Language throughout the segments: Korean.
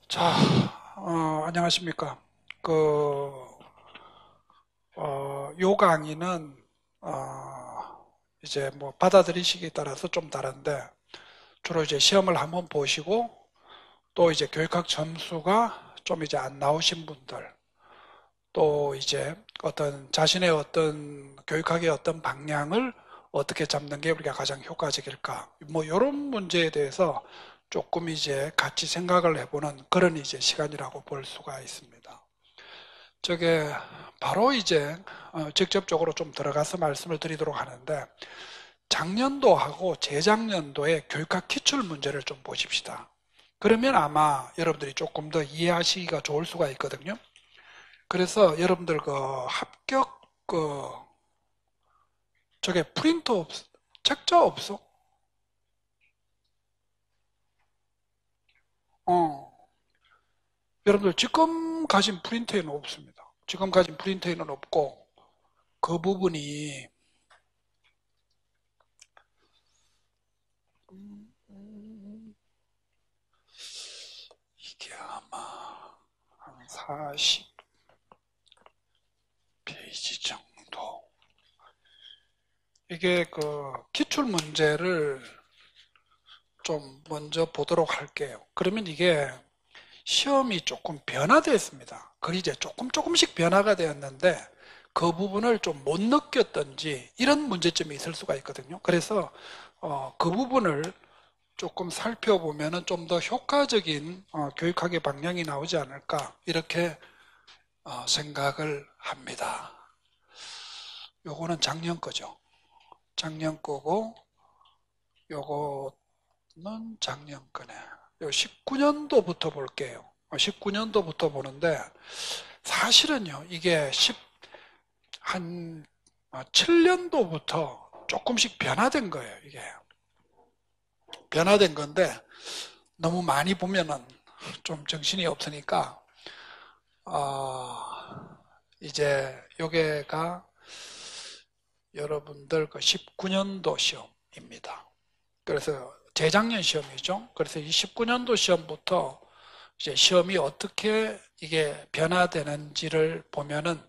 자, 안녕하십니까. 그, 요 강의는, 이제 뭐 받아들이시기에 따라서 좀 다른데, 주로 이제 시험을 한번 보시고, 또 이제 교육학 점수가 좀 이제 안 나오신 분들, 또 이제 어떤 자신의 어떤 교육학의 어떤 방향을 어떻게 잡는 게 우리가 가장 효과적일까? 뭐 이런 문제에 대해서 조금 이제 같이 생각을 해보는 그런 이제 시간이라고 볼 수가 있습니다. 저게 바로 이제 직접적으로 좀 들어가서 말씀을 드리도록 하는데 작년도하고 재작년도의 교육학 기출 문제를 좀 보십시다. 그러면 아마 여러분들이 조금 더 이해하시기가 좋을 수가 있거든요. 그래서 여러분들 그 합격 저게 프린터 책자 없어? 어. 여러분들 지금 가진 프린터에는 없습니다. 지금 가진 프린터에는 없고 그 부분이 이게 아마 한 40페이지 정도. 이게 그 기출 문제를 좀 먼저 보도록 할게요. 그러면 이게 시험이 조금 변화됐습니다. 그게 이제 조금씩 변화가 되었는데 그 부분을 좀 못 느꼈던지 이런 문제점이 있을 수가 있거든요. 그래서 그 부분을 조금 살펴보면 좀 더 효과적인 교육학의 방향이 나오지 않을까 이렇게 생각을 합니다. 요거는 작년 거죠. 작년 거고 요거는 작년 거네. 요 19년도부터 볼게요. 19년도부터 보는데 사실은요 이게 한 7년도부터 조금씩 변화된 거예요. 이게 변화된 건데 너무 많이 보면은 좀 정신이 없으니까 이제 요게가 여러분들 그 19년도 시험입니다. 그래서 재작년 시험이죠. 그래서 이 19년도 시험부터 이제 시험이 어떻게 이게 변화되는지를 보면은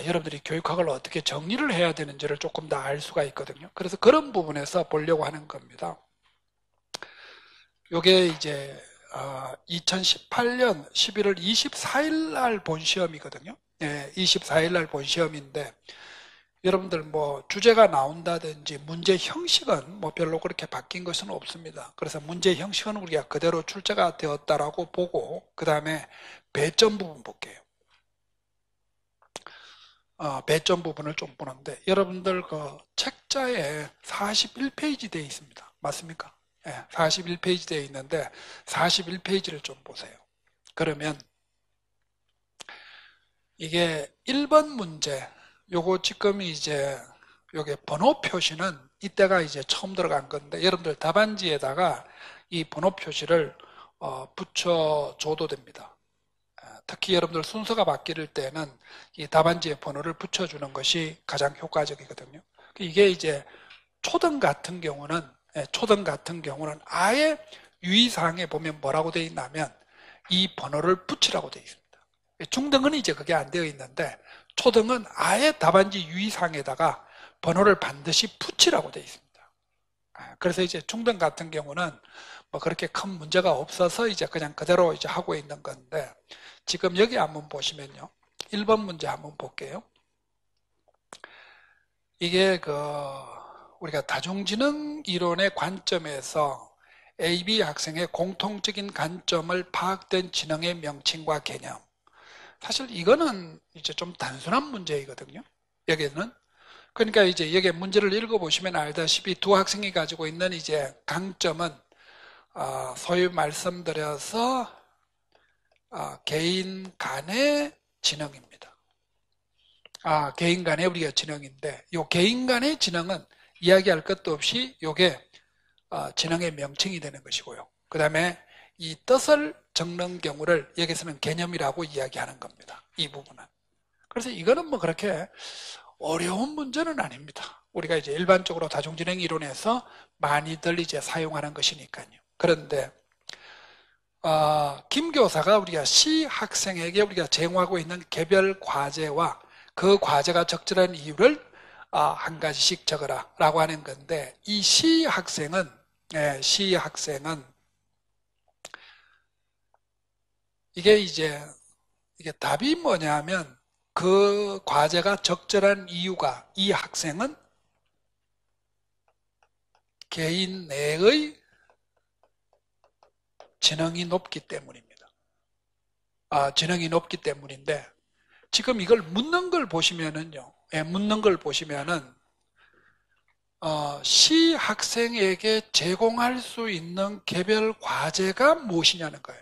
여러분들이 교육학을 어떻게 정리를 해야 되는지를 조금 더 알 수가 있거든요. 그래서 그런 부분에서 보려고 하는 겁니다. 요게 이제 2018년 11월 24일 날 본 시험이거든요. 예, 24일 날 본 시험인데 여러분들 뭐 주제가 나온다든지 문제 형식은 뭐 별로 그렇게 바뀐 것은 없습니다. 그래서 문제 형식은 우리가 그대로 출제가 되었다라고 보고 그 다음에 배점 부분 볼게요. 배점 부분을 좀 보는데 여러분들 그 책자에 41페이지 되어 있습니다. 맞습니까? 예, 41페이지 되어 있는데 41페이지를 좀 보세요. 그러면 이게 1번 문제 요거 지금 이제 요게 번호 표시는 이때가 이제 처음 들어간 건데 여러분들 답안지에다가 이 번호 표시를 붙여줘도 됩니다. 특히 여러분들 순서가 바뀔 때는 이 답안지에 번호를 붙여주는 것이 가장 효과적이거든요. 이게 이제 초등 같은 경우는 초등 같은 경우는 아예 유의사항에 보면 뭐라고 되어 있냐면 이 번호를 붙이라고 되어 있습니다. 중등은 이제 그게 안 되어 있는데 초등은 아예 답안지 유의사항에다가 번호를 반드시 붙이라고 되어 있습니다. 그래서 이제 중등 같은 경우는 뭐 그렇게 큰 문제가 없어서 이제 그냥 그대로 이제 하고 있는 건데 지금 여기 한번 보시면요. 1번 문제 한번 볼게요. 이게 우리가 다중지능 이론의 관점에서 AB 학생의 공통적인 관점을 파악된 지능의 명칭과 개념. 사실 이거는 이제 좀 단순한 문제이거든요. 여기는. 그러니까 이제 여기 문제를 읽어보시면 알다시피 두 학생이 가지고 있는 이제 강점은 소위 말씀드려서 개인 간의 지능입니다. 개인 간의 우리가 지능인데 이 개인 간의 지능은 이야기할 것도 없이 이게 지능의 명칭이 되는 것이고요. 그 다음에 이 뜻을 적는 경우를 여기서는 개념이라고 이야기하는 겁니다. 이 부분은. 그래서 이거는 뭐 그렇게 어려운 문제는 아닙니다. 우리가 이제 일반적으로 다중지능 이론에서 많이들 이제 사용하는 것이니까요. 그런데 김 교사가 우리가 시 학생에게 우리가 제공하고 있는 개별 과제와 그 과제가 적절한 이유를 한 가지씩 적어라 라고 하는 건데, 이 시 학생은 이게 답이 뭐냐면, 그 과제가 적절한 이유가 이 학생은 개인 내의 지능이 높기 때문입니다. 지능이 높기 때문인데, 지금 이걸 묻는 걸 보시면은요, 묻는 걸 보시면은, 시 학생에게 제공할 수 있는 개별 과제가 무엇이냐는 거예요.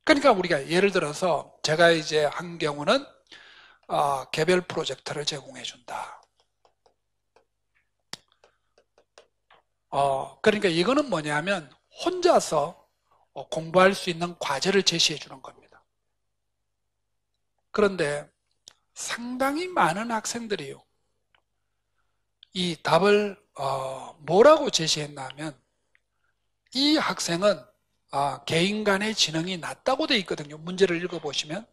그러니까 우리가 예를 들어서 제가 이제 한 경우는 개별 프로젝트를 제공해 준다. 그러니까 이거는 뭐냐면 혼자서 공부할 수 있는 과제를 제시해 주는 겁니다. 그런데 상당히 많은 학생들이요, 이 답을 뭐라고 제시했냐면, 이 학생은 개인 간의 지능이 낮다고 되어 있거든요. 문제를 읽어보시면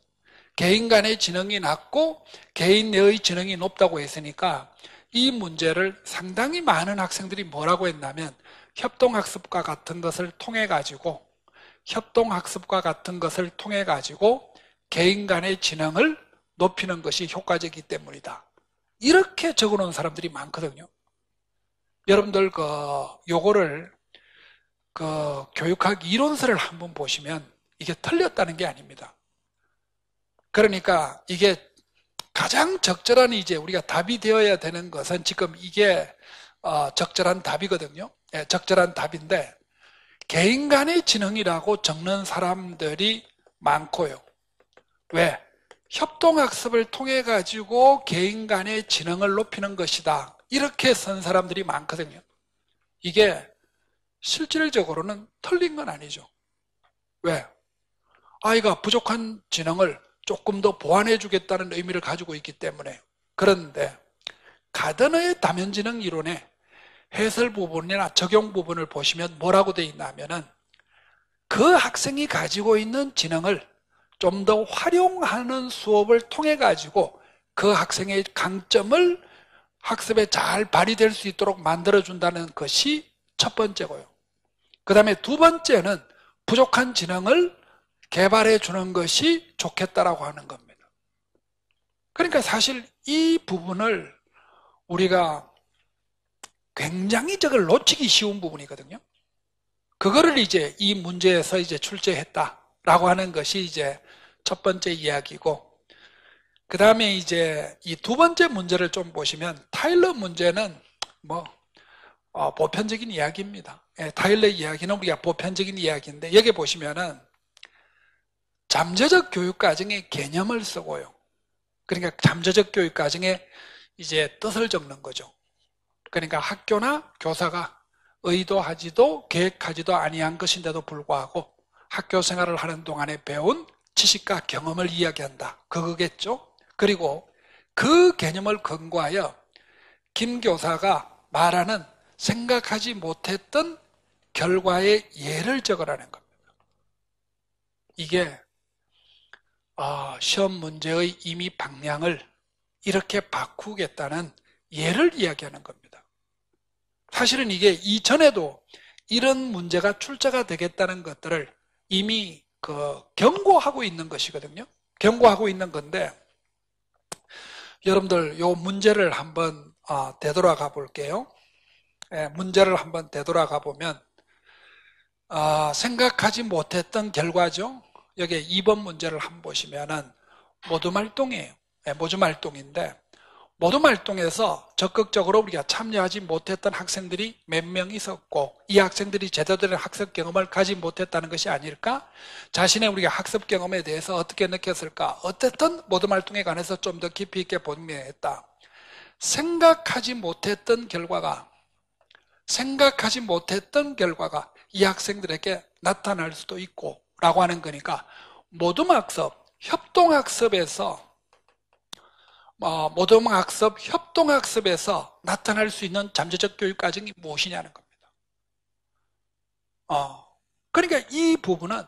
개인 간의 지능이 낮고 개인 내의 지능이 높다고 했으니까, 이 문제를 상당히 많은 학생들이 뭐라고 했냐면, 협동학습과 같은 것을 통해 가지고 개인 간의 지능을 높이는 것이 효과적이기 때문이다, 이렇게 적어놓은 사람들이 많거든요. 여러분들 요거를 교육학 이론서를 한번 보시면 이게 틀렸다는 게 아닙니다. 그러니까 이게 가장 적절한 이제 우리가 답이 되어야 되는 것은, 지금 이게 적절한 답이거든요. 적절한 답인데, 개인 간의 지능이라고 적는 사람들이 많고요. 왜? 협동학습을 통해 가지고 개인 간의 지능을 높이는 것이다, 이렇게 쓴 사람들이 많거든요. 이게 실질적으로는 틀린 건 아니죠. 왜? 아이가 부족한 지능을 조금 더 보완해 주겠다는 의미를 가지고 있기 때문에. 그런데 가드너의 다면지능 이론의 해설 부분이나 적용 부분을 보시면 뭐라고 되어 있냐면은, 그 학생이 가지고 있는 지능을 좀 더 활용하는 수업을 통해 가지고 그 학생의 강점을 학습에 잘 발휘될 수 있도록 만들어준다는 것이 첫 번째고요. 그 다음에 두 번째는 부족한 지능을 개발해 주는 것이 좋겠다라고 하는 겁니다. 그러니까 사실 이 부분을 우리가 굉장히 저걸 놓치기 쉬운 부분이거든요. 그거를 이제 이 문제에서 이제 출제했다라고 하는 것이 이제 첫 번째 이야기고, 그 다음에 이제 이 두 번째 문제를 좀 보시면, 타일러 문제는 보편적인 이야기입니다. 타일러 이야기는 우리가 보편적인 이야기인데, 여기 보시면은 잠재적 교육 과정의 개념을 쓰고요. 그러니까 잠재적 교육 과정의 이제 뜻을 적는 거죠. 그러니까 학교나 교사가 의도하지도 계획하지도 아니한 것인데도 불구하고 학교 생활을 하는 동안에 배운 지식과 경험을 이야기한다, 그거겠죠. 그리고 그 개념을 근거하여 김 교사가 말하는 생각하지 못했던 결과의 예를 적으라는 겁니다. 이게 시험 문제의 이미 방향을 이렇게 바꾸겠다는 예를 이야기하는 겁니다. 사실은 이게 이전에도 이런 문제가 출제가 되겠다는 것들을 이미 경고하고 있는 것이거든요. 경고하고 있는 건데, 여러분들 요 문제를 한번 되돌아가 볼게요. 문제를 한번 되돌아가 보면 생각하지 못했던 결과죠. 여기 2번 문제를 한번 보시면은 모두말동이에요. 모두말동인데, 모두말동에서 적극적으로 우리가 참여하지 못했던 학생들이 몇 명 있었고, 이 학생들이 제대로 된 학습 경험을 가지 못했다는 것이 아닐까? 자신의 우리가 학습 경험에 대해서 어떻게 느꼈을까? 어쨌든 모두말동에 관해서 좀 더 깊이 있게 본명했다. 생각하지 못했던 결과가 이 학생들에게 나타날 수도 있고 라고 하는 거니까, 모둠학습, 협동학습에서 나타날 수 있는 잠재적 교육 과정이 무엇이냐는 겁니다. 그러니까 이 부분은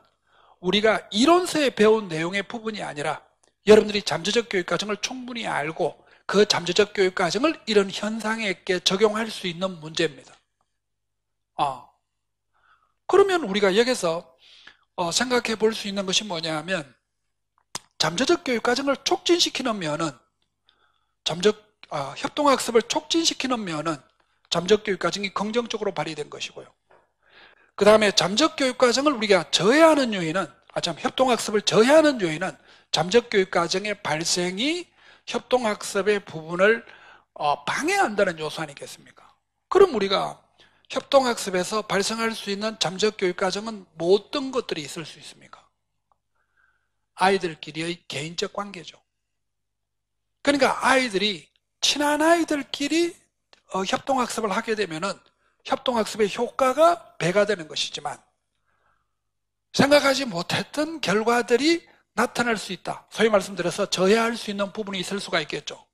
우리가 이론서에 배운 내용의 부분이 아니라 여러분들이 잠재적 교육 과정을 충분히 알고 그 잠재적 교육 과정을 이런 현상에게 적용할 수 있는 문제입니다. 그러면 우리가 여기서 생각해 볼 수 있는 것이 뭐냐 하면 잠재적 교육 과정을 촉진시키는 면은 협동학습을 촉진시키는 면은 잠재적 교육 과정이 긍정적으로 발휘된 것이고요. 그 다음에 잠재적 교육 과정을 우리가 저해하는 요인은 협동학습을 저해하는 요인은 잠재적 교육 과정의 발생이 협동학습의 부분을 방해한다는 요소 아니겠습니까? 그럼 우리가 협동학습에서 발생할 수 있는 잠재적 교육 과정은 뭐 어떤 것들이 있을 수 있습니까? 아이들끼리의 개인적 관계죠. 그러니까 아이들이 친한 아이들끼리 협동학습을 하게 되면은 협동학습의 효과가 배가 되는 것이지만 생각하지 못했던 결과들이 나타날 수 있다. 소위 말씀드려서 저해할 수 있는 부분이 있을 수가 있겠죠.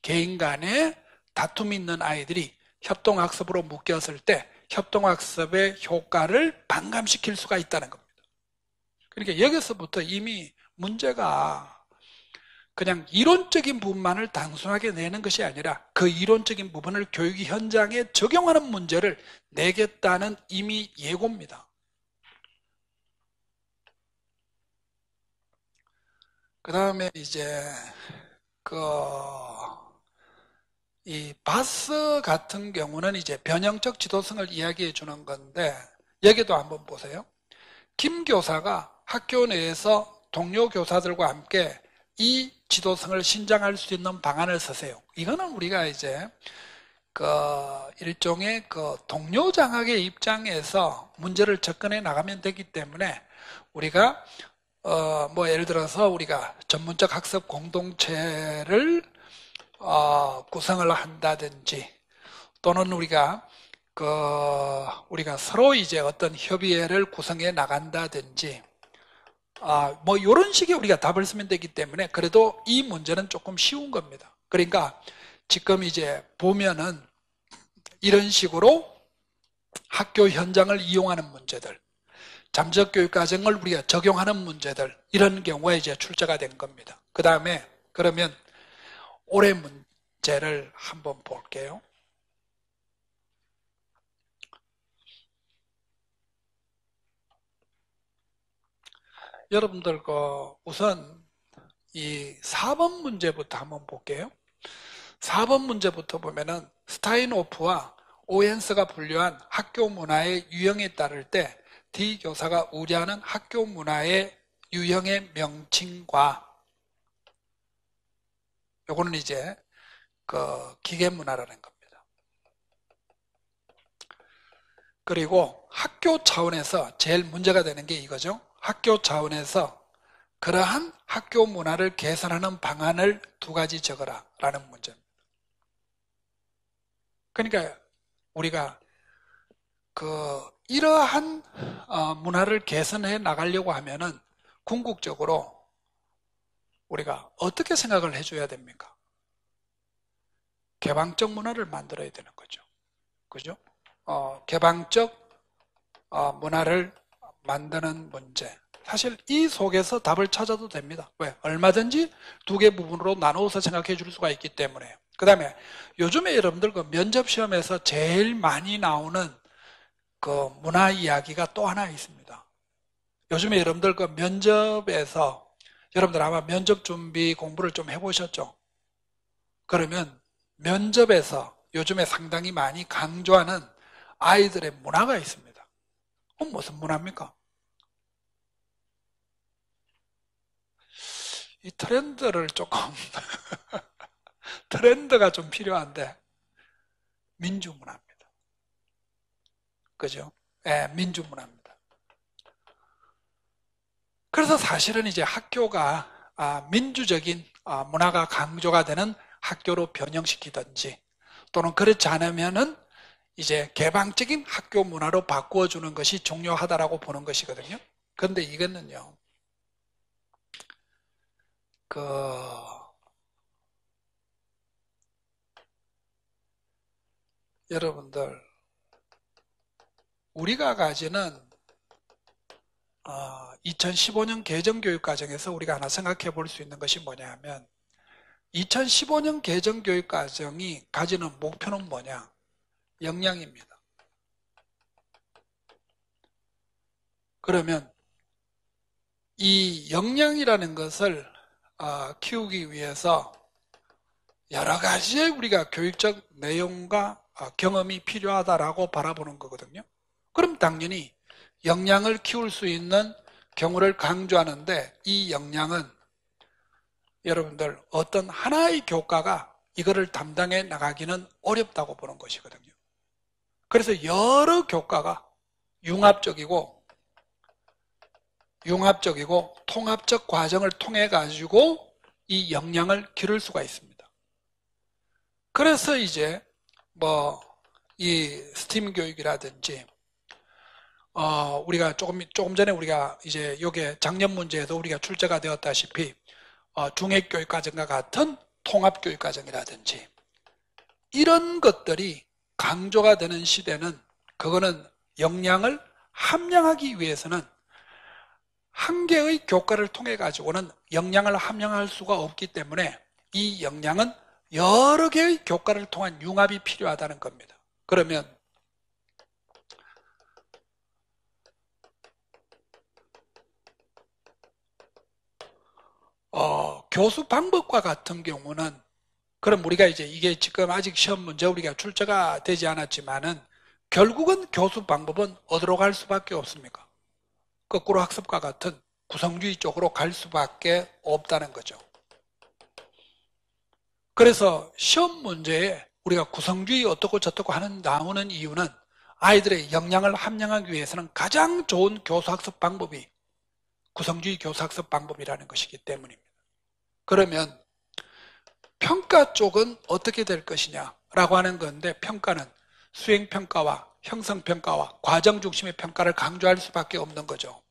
개인 간에 다툼이 있는 아이들이 협동학습으로 묶였을 때 협동학습의 효과를 반감시킬 수가 있다는 겁니다. 그러니까 여기서부터 이미 문제가 그냥 이론적인 부분만을 단순하게 내는 것이 아니라 그 이론적인 부분을 교육 현장에 적용하는 문제를 내겠다는 이미 예고입니다. 그 다음에 이제 이 바스 같은 경우는 이제 변형적 지도성을 이야기해 주는 건데 여기도 한번 보세요. 김 교사가 학교 내에서 동료 교사들과 함께 이 지도성을 신장할 수 있는 방안을 쓰세요. 이거는 우리가 이제 일종의 동료 장학의 입장에서 문제를 접근해 나가면 되기 때문에 우리가 예를 들어서 우리가 전문적 학습 공동체를 구성을 한다든지 또는 우리가 서로 이제 어떤 협의회를 구성해 나간다든지 이런 식의 우리가 답을 쓰면 되기 때문에 그래도 이 문제는 조금 쉬운 겁니다. 그러니까 지금 이제 보면은 이런 식으로 학교 현장을 이용하는 문제들, 잠재적 교육 과정을 우리가 적용하는 문제들, 이런 경우가 이제 출제가 된 겁니다. 그 다음에 그러면 올해 문제를 한번 볼게요. 여러분들 우선 이 4번 문제부터 한번 볼게요. 4번 문제부터 보면은 스타인호프와 오헨스가 분류한 학교 문화의 유형에 따를 때 D 교사가 우려하는 학교 문화의 유형의 명칭과 요거는 이제 기계 문화라는 겁니다. 그리고 학교 차원에서 제일 문제가 되는 게 이거죠. 학교 차원에서 그러한 학교 문화를 개선하는 방안을 2가지 적어라 라는 문제입니다. 그러니까 우리가 이러한 문화를 개선해 나가려고 하면은 궁극적으로 우리가 어떻게 생각을 해줘야 됩니까? 개방적 문화를 만들어야 되는 거죠. 그죠? 개방적 문화를 만드는 문제. 사실 이 속에서 답을 찾아도 됩니다. 왜? 얼마든지 2개 부분으로 나누어서 생각해 줄 수가 있기 때문에. 그 다음에 요즘에 여러분들 면접 시험에서 제일 많이 나오는 문화 이야기가 또 하나 있습니다. 요즘에 여러분들 면접에서 여러분들 아마 면접 준비 공부를 좀 해보셨죠? 그러면 면접에서 요즘에 상당히 많이 강조하는 아이들의 문화가 있습니다. 무슨 문화입니까? 이 트렌드를 조금 트렌드가 좀 필요한데 민주문화입니다. 그죠? 네, 민주문화입니다. 그래서 사실은 이제 학교가 민주적인 문화가 강조가 되는 학교로 변형시키든지 또는 그렇지 않으면은 이제 개방적인 학교 문화로 바꾸어주는 것이 중요하다라고 보는 것이거든요. 그런데 이거는요, 여러분들, 우리가 가지는 2015년 개정교육과정에서 우리가 하나 생각해 볼 수 있는 것이 뭐냐 하면 2015년 개정교육과정이 가지는 목표는 뭐냐? 역량입니다. 그러면 이 역량이라는 것을 키우기 위해서 여러 가지의 우리가 교육적 내용과 경험이 필요하다라고 바라보는 거거든요. 그럼 당연히 역량을 키울 수 있는 경우를 강조하는데 이 역량은 여러분들 어떤 하나의 교과가 이거를 담당해 나가기는 어렵다고 보는 것이거든요. 그래서 여러 교과가 융합적이고 통합적 과정을 통해 가지고 이 역량을 기를 수가 있습니다. 그래서 이제 이 스팀 교육이라든지 우리가 조금 전에 우리가 이제 요게 작년 문제에도 우리가 출제가 되었다시피 중액교육과정과 같은 통합교육과정이라든지 이런 것들이 강조가 되는 시대는 그거는 역량을 함량하기 위해서는 한 개의 교과를 통해 가지고는 역량을 함량할 수가 없기 때문에 이 역량은 여러 개의 교과를 통한 융합이 필요하다는 겁니다. 그러면 교수 방법과 같은 경우는 그럼 우리가 이제 이게 지금 아직 시험 문제 우리가 출제가 되지 않았지만은 결국은 교수 방법은 어디로 갈 수밖에 없습니까? 거꾸로 학습과 같은 구성주의 쪽으로 갈 수밖에 없다는 거죠. 그래서 시험 문제에 우리가 구성주의 어떻고 저떻고 나오는 이유는 아이들의 역량을 함량하기 위해서는 가장 좋은 교수학습 방법이 구성주의 교수학습 방법이라는 것이기 때문입니다. 그러면 평가 쪽은 어떻게 될 것이냐라고 하는 건데 평가는 수행평가와 형성평가와 과정 중심의 평가를 강조할 수밖에 없는 거죠.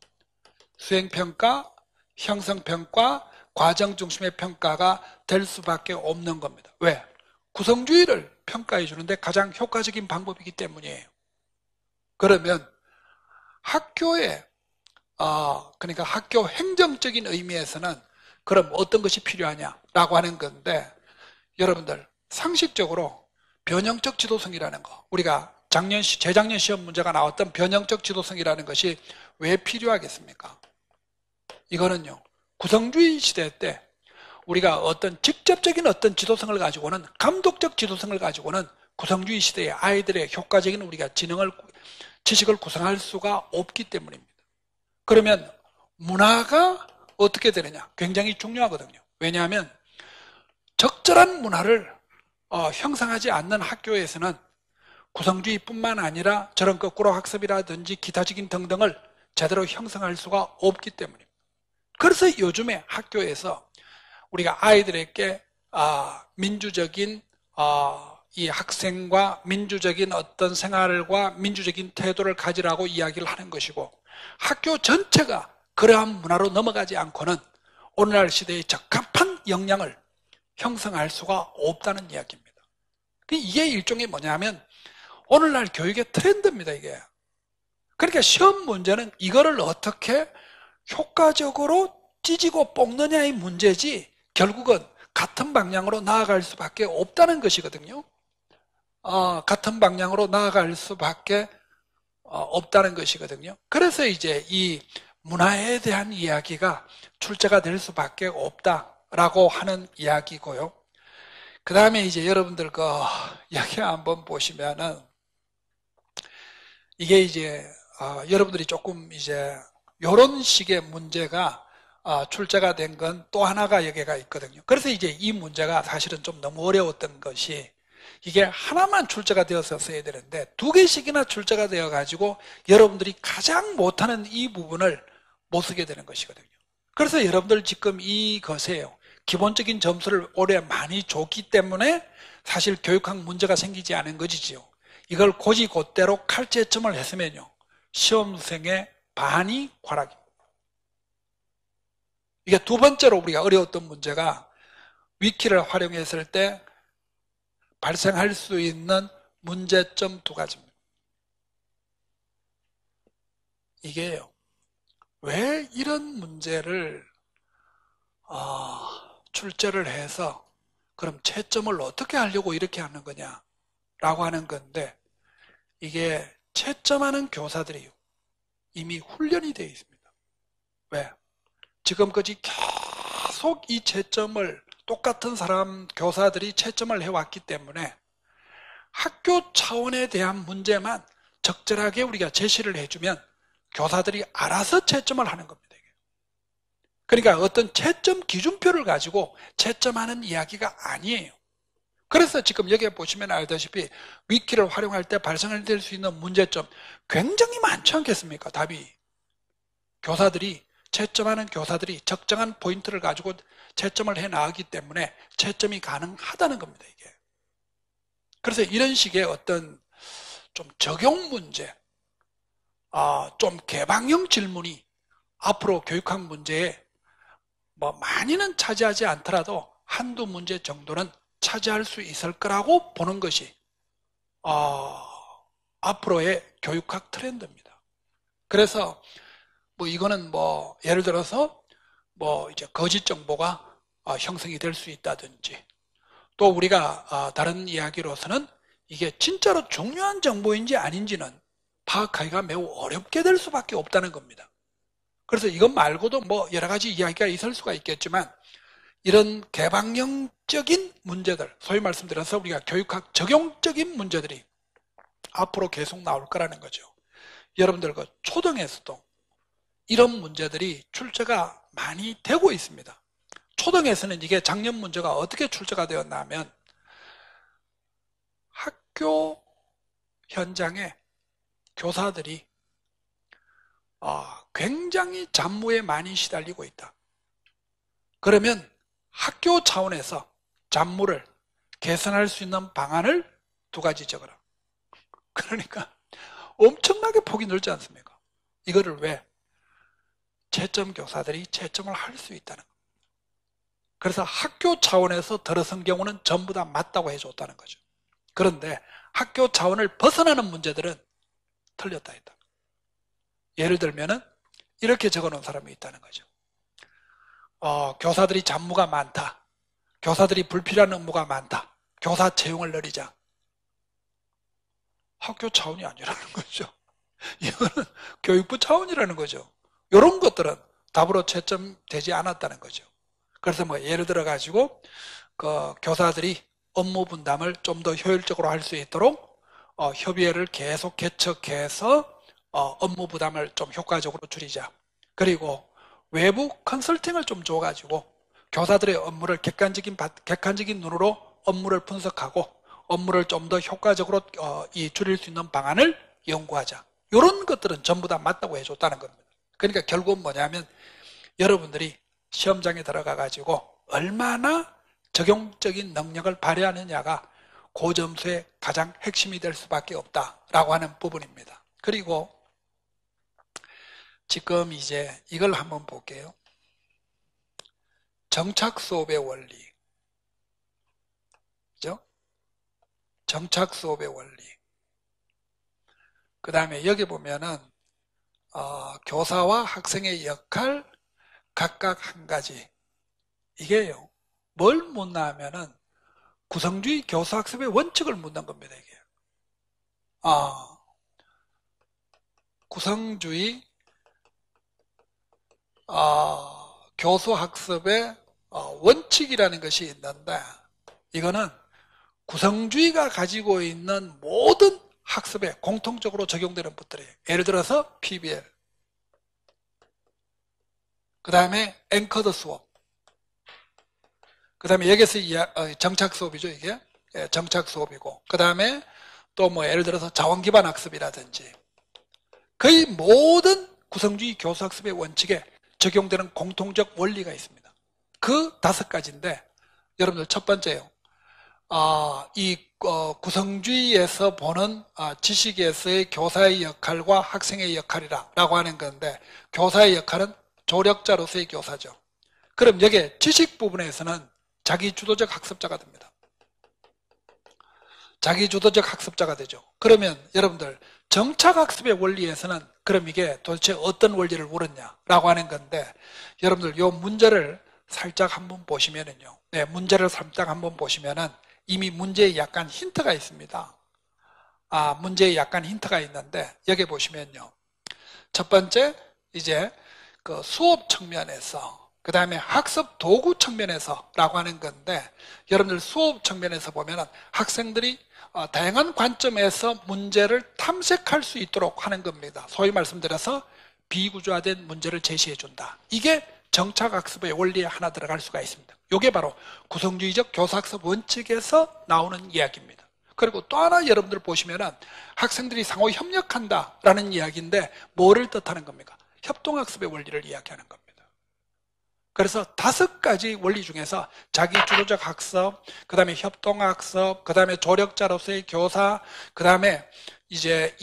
수행평가, 형성평가, 과정 중심의 평가가 될 수밖에 없는 겁니다. 왜? 구성주의를 평가해 주는데 가장 효과적인 방법이기 때문이에요. 그러면 학교에 그러니까 학교 행정적인 의미에서는 그럼 어떤 것이 필요하냐라고 하는 건데 여러분들 상식적으로 변형적 지도성이라는 거 우리가 재작년 시험 문제가 나왔던 변형적 지도성이라는 것이 왜 필요하겠습니까? 이거는요 구성주의 시대 때 우리가 어떤 직접적인 어떤 지도성을 가지고는 감독적 지도성을 가지고는 구성주의 시대의 아이들의 효과적인 우리가 지식을 구성할 수가 없기 때문입니다. 그러면 문화가 어떻게 되느냐? 굉장히 중요하거든요. 왜냐하면 적절한 문화를 형성하지 않는 학교에서는 구성주의뿐만 아니라 저런 거꾸로 학습이라든지 기타적인 등등을 제대로 형성할 수가 없기 때문입니다. 그래서 요즘에 학교에서 우리가 아이들에게 민주적인 이 학생과 민주적인 어떤 생활과 민주적인 태도를 가지라고 이야기를 하는 것이고 학교 전체가 그러한 문화로 넘어가지 않고는 오늘날 시대에 적합한 역량을 형성할 수가 없다는 이야기입니다. 이게 일종의 뭐냐면 오늘날 교육의 트렌드입니다. 이게. 그러니까 시험 문제는 이거를 어떻게 효과적으로 찢고 뽑느냐의 문제지 결국은 같은 방향으로 나아갈 수밖에 없다는 것이거든요. 같은 방향으로 나아갈 수밖에 없다는 것이거든요. 그래서 이제 이 문화에 대한 이야기가 출제가 될 수밖에 없다라고 하는 이야기고요. 그 다음에 이제 여러분들 이야기 한번 보시면은 이게 이제 여러분들이 조금 이제 이런 식의 문제가 출제가 된 건 또 하나가 여기가 있거든요. 그래서 이제 이 문제가 사실은 좀 너무 어려웠던 것이 이게 하나만 출제가 되었어야 되는데 두 개씩이나 출제가 되어 가지고 여러분들이 가장 못하는 이 부분을 못 쓰게 되는 것이거든요. 그래서 여러분들 지금 이것에요. 기본적인 점수를 올해 많이 줬기 때문에 사실 교육학 문제가 생기지 않은 것이지요. 이걸 곧이곧대로 칼제점을 했으면요. 시험생의 반이 과락입니다. 이게 두 번째로 우리가 어려웠던 문제가 위키를 활용했을 때 발생할 수 있는 문제점 두 가지입니다. 이게요. 왜 이런 문제를 출제를 해서 그럼 채점을 어떻게 하려고 이렇게 하는 거냐라고 하는 건데, 이게 채점하는 교사들이 이미 훈련이 되어 있습니다. 왜? 지금까지 계속 이 채점을 똑같은 교사들이 채점을 해왔기 때문에 학교 차원에 대한 문제만 적절하게 우리가 제시를 해주면 교사들이 알아서 채점을 하는 겁니다. 그러니까 어떤 채점 기준표를 가지고 채점하는 이야기가 아니에요. 그래서 지금 여기에 보시면 알다시피 위키를 활용할 때 발생될 수 있는 문제점 굉장히 많지 않겠습니까? 답이. 채점하는 교사들이 적정한 포인트를 가지고 채점을 해 나가기 때문에 채점이 가능하다는 겁니다, 이게. 그래서 이런 식의 어떤 좀 적용 문제, 좀 개방형 질문이 앞으로 교육학 문제에 많이는 차지하지 않더라도 한두 문제 정도는 차지할 수 있을 거라고 보는 것이 앞으로의 교육학 트렌드입니다. 그래서 이거는 예를 들어서 이제 거짓 정보가 형성이 될 수 있다든지, 또 우리가 다른 이야기로서는 이게 진짜로 중요한 정보인지 아닌지는 파악하기가 매우 어렵게 될 수밖에 없다는 겁니다. 그래서 이것 말고도 여러 가지 이야기가 있을 수가 있겠지만, 이런 개방형적인 문제들, 소위 말씀드려서 우리가 교육학 적용적인 문제들이 앞으로 계속 나올 거라는 거죠. 여러분들 초등에서도 이런 문제들이 출제가 많이 되고 있습니다. 초등에서는 이게 작년 문제가 어떻게 출제가 되었나 하면, 학교 현장에 교사들이 굉장히 잡무에 많이 시달리고 있다. 그러면 학교 차원에서 잡무를 개선할 수 있는 방안을 2가지 적어라. 그러니까 엄청나게 폭이 넓지 않습니까? 이거를 왜? 채점 교사들이 채점을 할 수 있다는 겁니다. 그래서 학교 차원에서 들어선 경우는 전부 다 맞다고 해줬다는 거죠. 그런데 학교 차원을 벗어나는 문제들은 틀렸다 했다. 예를 들면은 이렇게 적어놓은 사람이 있다는 거죠. 교사들이 잡무가 많다. 교사들이 불필요한 업무가 많다. 교사 채용을 늘리자. 학교 차원이 아니라는 거죠. 이거는 교육부 차원이라는 거죠. 이런 것들은 답으로 채점되지 않았다는 거죠. 그래서 예를 들어 가지고 교사들이 업무 분담을 좀 더 효율적으로 할 수 있도록 협의회를 계속 개척해서 업무 부담을 좀 효과적으로 줄이자. 그리고 외부 컨설팅을 좀 줘가지고 교사들의 업무를 객관적인 눈으로 업무를 분석하고 업무를 좀 더 효과적으로 줄일 수 있는 방안을 연구하자. 이런 것들은 전부 다 맞다고 해줬다는 겁니다. 그러니까 결국은 뭐냐면, 여러분들이 시험장에 들어가가지고 얼마나 적용적인 능력을 발휘하느냐가 그 점수의 가장 핵심이 될 수밖에 없다라고 하는 부분입니다. 그리고 지금 이제 이걸 한번 볼게요. 정착 수업의 원리. 그죠? 정착 수업의 원리. 그 다음에 여기 보면은 교사와 학생의 역할 각각 한 가지. 이게요, 뭘 묻나 하면은 구성주의 교수학습의 원칙을 묻는 겁니다, 이게. 구성주의 교수학습의 원칙이라는 것이 있는데, 이거는 구성주의가 가지고 있는 모든 학습에 공통적으로 적용되는 것들이에요. 예를 들어서 PBL, 그 다음에 앵커드 수업, 그 다음에 여기서 정착 수업이죠, 이게. 정착 수업이고, 그 다음에 또 예를 들어서 자원기반 학습이라든지, 거의 모든 구성주의 교수학습의 원칙에 적용되는 공통적 원리가 있습니다. 그 5가지인데, 여러분들 첫 번째요. 이 구성주의에서 보는 지식에서의 교사의 역할과 학생의 역할이라고 하는 건데, 교사의 역할은 조력자로서의 교사죠. 그럼 여기에 지식 부분에서는 자기주도적 학습자가 됩니다. 자기주도적 학습자가 되죠. 그러면 여러분들 정착학습의 원리에서는 그럼 이게 도대체 어떤 원리를 물었냐라고 하는 건데, 여러분들 요 문제를 살짝 한번 보시면은요. 네, 문제를 살짝 한번 보시면은 이미 문제에 약간 힌트가 있습니다. 문제에 약간 힌트가 있는데, 여기 보시면요. 첫 번째, 이제 그 수업 측면에서, 그 다음에 학습 도구 측면에서 라고 하는 건데, 여러분들 수업 측면에서 보면은 학생들이 다양한 관점에서 문제를 탐색할 수 있도록 하는 겁니다. 소위 말씀드려서 비구조화된 문제를 제시해 준다. 이게 정착학습의 원리에 하나 들어갈 수가 있습니다. 이게 바로 구성주의적 교사학습 원칙에서 나오는 이야기입니다. 그리고 또 하나 여러분들 보시면은 학생들이 상호 협력한다라는 이야기인데, 뭐를 뜻하는 겁니까? 협동학습의 원리를 이야기하는 겁니다. 그래서 5가지 원리 중에서 자기 주도적 학습, 그 다음에 협동학습, 그 다음에 조력자로서의 교사, 그 다음에 이제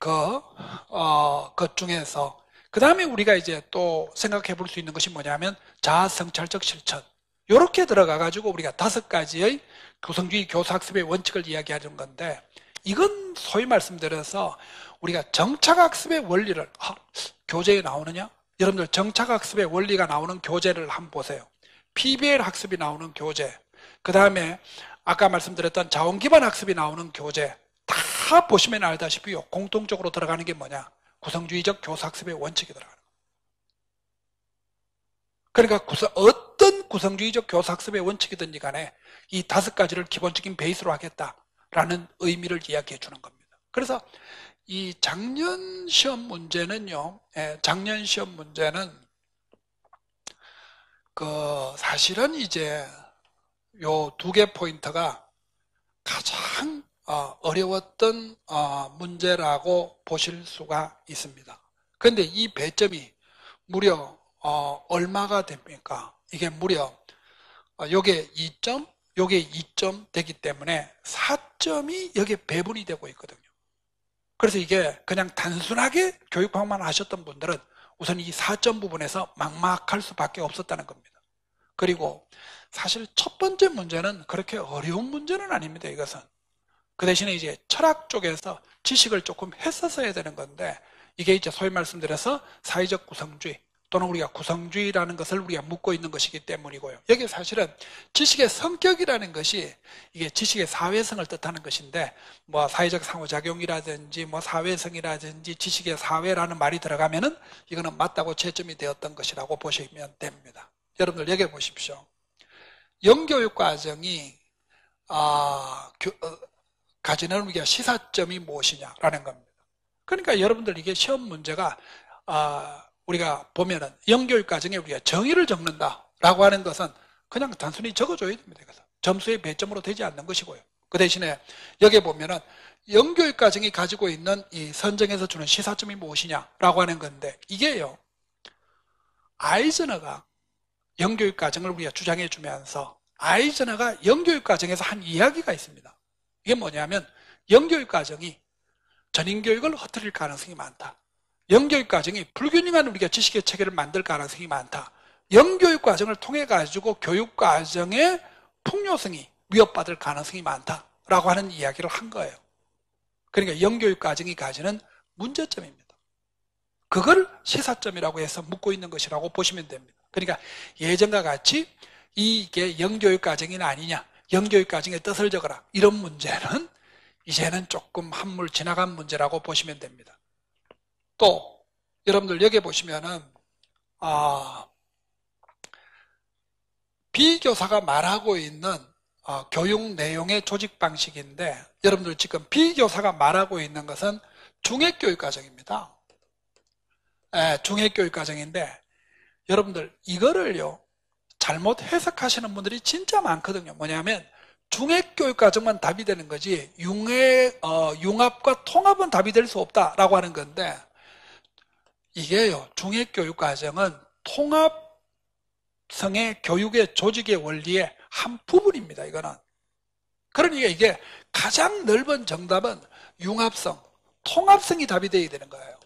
것 중에서, 그 다음에 우리가 이제 또 생각해 볼 수 있는 것이 뭐냐면 자아성찰적 실천. 이렇게 들어가가지고 우리가 5가지의 구성주의 교사학습의 원칙을 이야기하는 건데, 이건 소위 말씀드려서 우리가 정착학습의 원리를, 교재에 나오느냐? 여러분들 정착학습의 원리가 나오는 교재를 한번 보세요. PBL 학습이 나오는 교재, 그 다음에 아까 말씀드렸던 자원기반 학습이 나오는 교재, 다 보시면 알다시피요, 공통적으로 들어가는 게 뭐냐? 구성주의적 교사학습의 원칙이 들어가는 거예요. 그러니까 어떤 구성주의적 교사학습의 원칙이든지 간에 이 5가지를 기본적인 베이스로 하겠다라는 의미를 이야기해 주는 겁니다. 그래서 이 작년 시험 문제는요, 작년 시험 문제는 사실은 이제 요 2개 포인트가 가장 어려웠던 문제라고 보실 수가 있습니다. 그런데 이 배점이 무려 얼마가 됩니까? 이게 무려 요게 2점, 요게 2점 되기 때문에 4점이 여기에 배분이 되고 있거든요. 그래서 이게 그냥 단순하게 교육학만 하셨던 분들은 우선 이 4점 부분에서 막막할 수밖에 없었다는 겁니다. 그리고 사실 첫 번째 문제는 그렇게 어려운 문제는 아닙니다, 이것은. 그 대신에 이제 철학 쪽에서 지식을 조금 했었어야 되는 건데, 이게 이제 소위 말씀드려서 사회적 구성주의 또는 우리가 구성주의라는 것을 우리가 묻고 있는 것이기 때문이고요. 여기 사실은 지식의 성격이라는 것이 이게 지식의 사회성을 뜻하는 것인데, 뭐 사회적 상호작용이라든지 뭐 사회성이라든지 지식의 사회라는 말이 들어가면은 이거는 맞다고 채점이 되었던 것이라고 보시면 됩니다. 여러분들 여기 보십시오. 영교육 과정이 가지는 우리가 시사점이 무엇이냐라는 겁니다. 그러니까 여러분들 이게 시험 문제가 우리가 보면은 영교육 과정에 우리가 정의를 적는다라고 하는 것은 그냥 단순히 적어줘야 됩니다. 그래서 점수의 배점으로 되지 않는 것이고요. 그 대신에 여기 보면은 영교육 과정이 가지고 있는 이 선정에서 주는 시사점이 무엇이냐라고 하는 건데, 이게요, 아이즈너가 영교육 과정을 우리가 주장해 주면서 아이즈너가 영교육 과정에서 한 이야기가 있습니다. 이게 뭐냐면 영교육 과정이 전인교육을 흐트릴 가능성이 많다. 영교육 과정이 불균형한 우리가 지식의 체계를 만들 가능성이 많다. 영교육 과정을 통해 가지고 교육 과정의 풍요성이 위협받을 가능성이 많다라고 하는 이야기를 한 거예요. 그러니까 영교육 과정이 가지는 문제점입니다. 그걸 시사점이라고 해서 묻고 있는 것이라고 보시면 됩니다. 그러니까 예전과 같이 이게 영교육 과정이나 아니냐, 영교육 과정의 뜻을 적어라, 이런 문제는 이제는 조금 한물 지나간 문제라고 보시면 됩니다. 또 여러분들 여기 보시면은 비교사가 말하고 있는 교육 내용의 조직 방식인데, 여러분들 지금 비교사가 말하고 있는 것은 중액교육 과정입니다. 중액교육 과정인데, 여러분들 이거를요 잘못 해석하시는 분들이 진짜 많거든요. 뭐냐면 중액교육 과정만 답이 되는 거지 융합과 통합은 답이 될 수 없다라고 하는 건데, 이게요, 중액교육 과정은 통합성의 교육의 조직의 원리의 한 부분입니다. 이거는. 그러니까 이게 가장 넓은 정답은 융합성, 통합성이 답이 되어야 되는 거예요.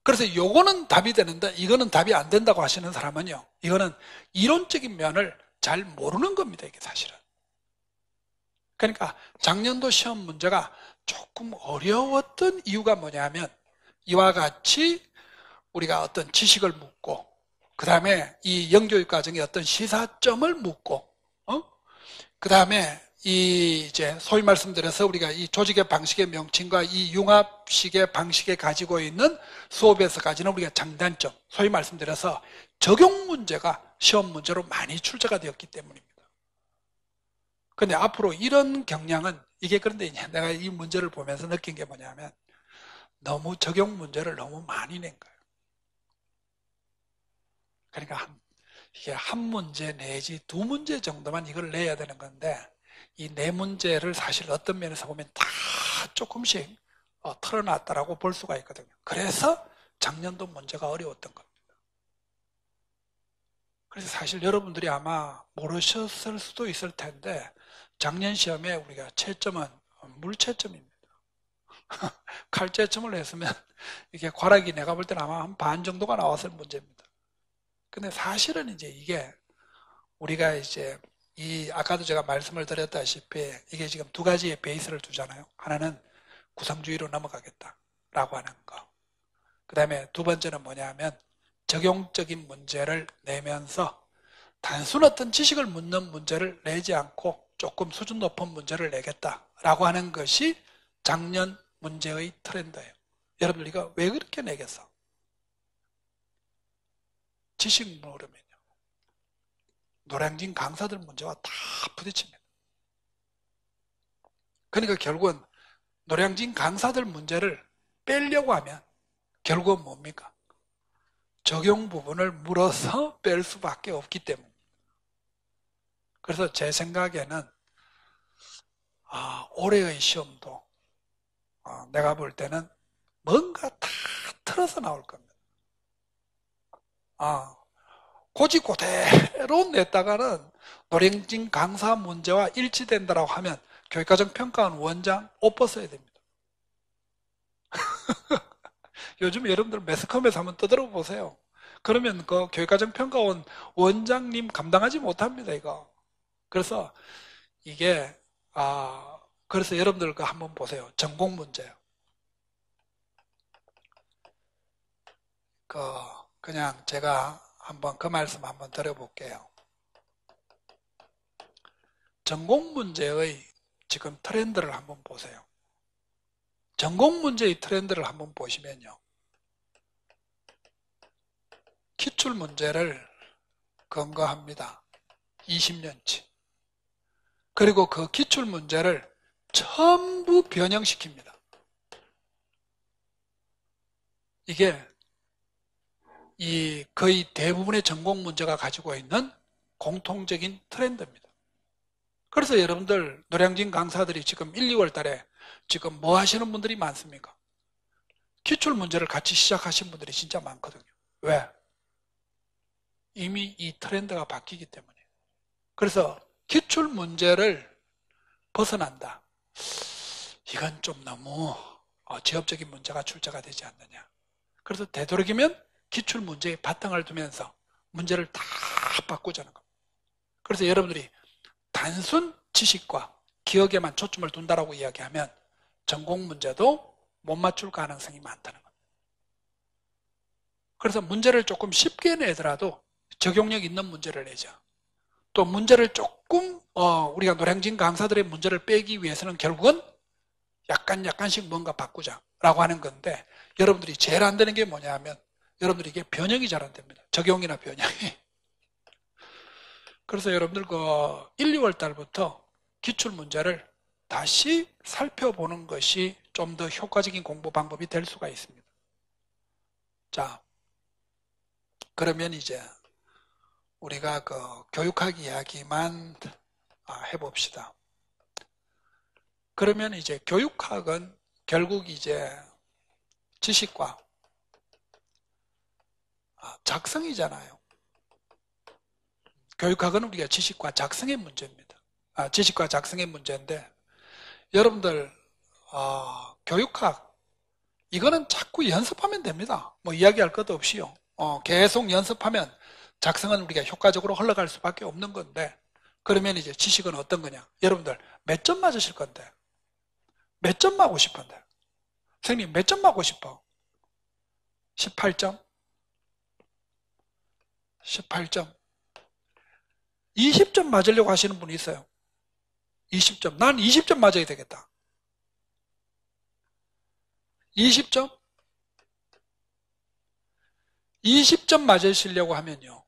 그래서 요거는 답이 되는데 이거는 답이 안 된다고 하시는 사람은요, 이거는 이론적인 면을 잘 모르는 겁니다, 이게 사실은. 그러니까 작년도 시험 문제가 조금 어려웠던 이유가 뭐냐면 이와 같이 우리가 어떤 지식을 묻고 그 다음에 이 영교육 과정의 어떤 시사점을 묻고 그 다음에 이제 소위 말씀드려서 우리가 이 조직의 방식의 명칭과 이 융합식의 방식에 가지고 있는 수업에서 가지는 우리가 장단점, 소위 말씀드려서 적용 문제가 시험 문제로 많이 출제가 되었기 때문입니다. 근데 앞으로 이런 경향은 이게 그런데 이제 내가 이 문제를 보면서 느낀 게 뭐냐면 너무 적용 문제를 너무 많이 낸 거예요. 그러니까 이게 한 문제 내지 두 문제 정도만 이걸 내야 되는 건데 이 네 문제를 사실 어떤 면에서 보면 다 조금씩 털어놨다라고 볼 수가 있거든요. 그래서 작년도 문제가 어려웠던 겁니다. 그래서 사실 여러분들이 아마 모르셨을 수도 있을 텐데 작년 시험에 우리가 채점은 물채점입니다. 칼채점을 했으면 이게 과락이 내가 볼 때는 아마 한 반 정도가 나왔을 문제입니다. 근데 사실은 이제 이게 우리가 이제 아까도 제가 말씀을 드렸다시피 이게 지금 두 가지의 베이스를 두잖아요. 하나는 구성주의로 넘어가겠다라고 하는 거. 그 다음에 두 번째는 뭐냐면 적용적인 문제를 내면서 단순 어떤 지식을 묻는 문제를 내지 않고 조금 수준 높은 문제를 내겠다라고 하는 것이 작년 문제의 트렌드예요. 여러분들 이거 왜 그렇게 내겠어? 지식 모르면요. 노량진 강사들 문제와 다 부딪힙니다. 그러니까 결국은 노량진 강사들 문제를 빼려고 하면 결국은 뭡니까? 적용 부분을 물어서 뺄 수밖에 없기 때문입니다. 그래서 제 생각에는 올해의 시험도 내가 볼 때는 뭔가 다 틀어서 나올 겁니다. 고지 그대로 냈다가는 노량진 강사 문제와 일치된다라고 하면 교육과정 평가원 원장 옷 벗어야 됩니다. 요즘 여러분들 매스컴에서 한번 떠들어 보세요. 그러면 그 교육과정 평가원 원장님 감당하지 못합니다, 이거. 그래서 이게 그래서 여러분들 그 한번 보세요. 전공 문제요. 그냥 제가 한번 그 말씀 한번 드려볼게요. 전공 문제의 지금 트렌드를 한번 보세요. 전공 문제의 트렌드를 한번 보시면요. 기출 문제를 검거합니다. 20년치. 그리고 그 기출 문제를 전부 변형시킵니다. 이게 거의 대부분의 전공 문제가 가지고 있는 공통적인 트렌드입니다. 그래서 여러분들 노량진 강사들이 지금 1, 2월 달에 지금 뭐 하시는 분들이 많습니까? 기출 문제를 같이 시작하신 분들이 진짜 많거든요. 왜? 이미 이 트렌드가 바뀌기 때문에. 그래서 기출 문제를 벗어난다. 이건 좀 너무 지엽적인 문제가 출제가 되지 않느냐. 그래서 되도록이면 기출 문제에 바탕을 두면서 문제를 다 바꾸자는 겁니다. 그래서 여러분들이 단순 지식과 기억에만 초점을 둔다라고 이야기하면 전공 문제도 못 맞출 가능성이 많다는 겁니다. 그래서 문제를 조금 쉽게 내더라도 적용력 있는 문제를 내자. 또 문제를 조금 우리가 노량진 강사들의 문제를 빼기 위해서는 결국은 약간씩 뭔가 바꾸자라고 하는 건데 여러분들이 제일 안 되는 게 뭐냐면 여러분들이 이게 변형이 잘 안 됩니다. 적용이나 변형이. 그래서 여러분들 1, 2월 달부터 기출 문제를 다시 살펴보는 것이 좀 더 효과적인 공부 방법이 될 수가 있습니다. 자, 그러면 이제 우리가 교육학 이야기만 해봅시다. 그러면 이제 교육학은 결국 이제 지식과 작성이잖아요. 교육학은 우리가 지식과 작성의 문제입니다. 지식과 작성의 문제인데 여러분들 교육학 이거는 자꾸 연습하면 됩니다. 뭐 이야기할 것도 없이요. 계속 연습하면 작성은 우리가 효과적으로 흘러갈 수밖에 없는 건데 그러면 이제 지식은 어떤 거냐? 여러분들 몇 점 맞으실 건데? 몇 점 맞고 싶은데? 선생님 몇 점 맞고 싶어? 18점? 18점. 20점 맞으려고 하시는 분이 있어요. 20점. 난 20점 맞아야 되겠다. 20점? 20점 맞으시려고 하면요.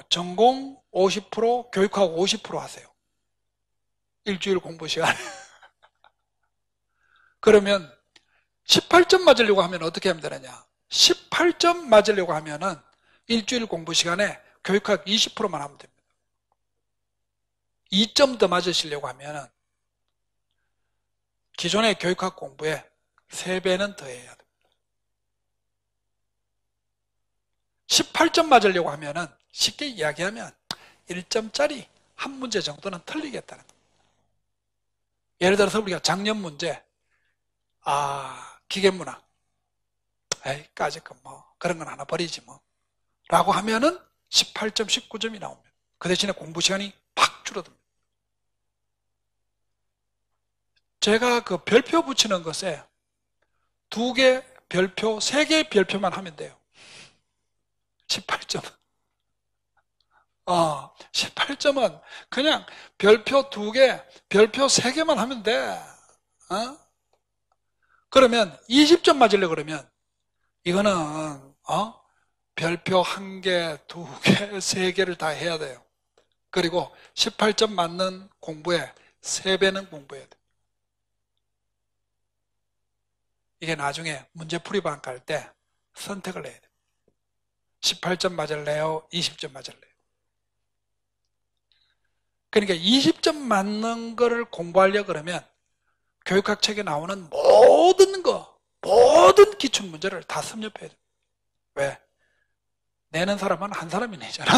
전공 50%, 교육하고 50% 하세요. 일주일 공부 시간에. 그러면 18점 맞으려고 하면 어떻게 하면 되느냐? 18점 맞으려고 하면은 일주일 공부 시간에 교육학 20%만 하면 됩니다. 2점 더 맞으시려고 하면은 기존의 교육학 공부에 3배는 더 해야 됩니다. 18점 맞으려고 하면은 쉽게 이야기하면 1점짜리 한 문제 정도는 틀리겠다는 겁니다. 예를 들어서 우리가 작년 문제, 기계문학. 까짓 거 뭐, 그런 건 하나 버리지 뭐. 라고 하면은 18점, 19점이 나옵니다. 그 대신에 공부 시간이 팍 줄어듭니다. 제가 그 별표 붙이는 것에 2개 별표, 3개 별표만 하면 돼요. 18점. 18점은 그냥 별표 2개, 별표 3개만 하면 돼. 그러면 20점 맞으려고 그러면 이거는 별표 1개, 2개, 3개를 다 해야 돼요. 그리고 18점 맞는 공부에 3배는 공부해야 돼요. 이게 나중에 문제풀이방 갈 때 선택을 해야 돼요. 18점 맞을래요? 20점 맞을래요? 그러니까 20점 맞는 거를 공부하려고 그러면 교육학 책에 나오는 모든 기출문제를 다 섭렵해야 돼요. 왜? 내는 사람은 한 사람이 내잖아.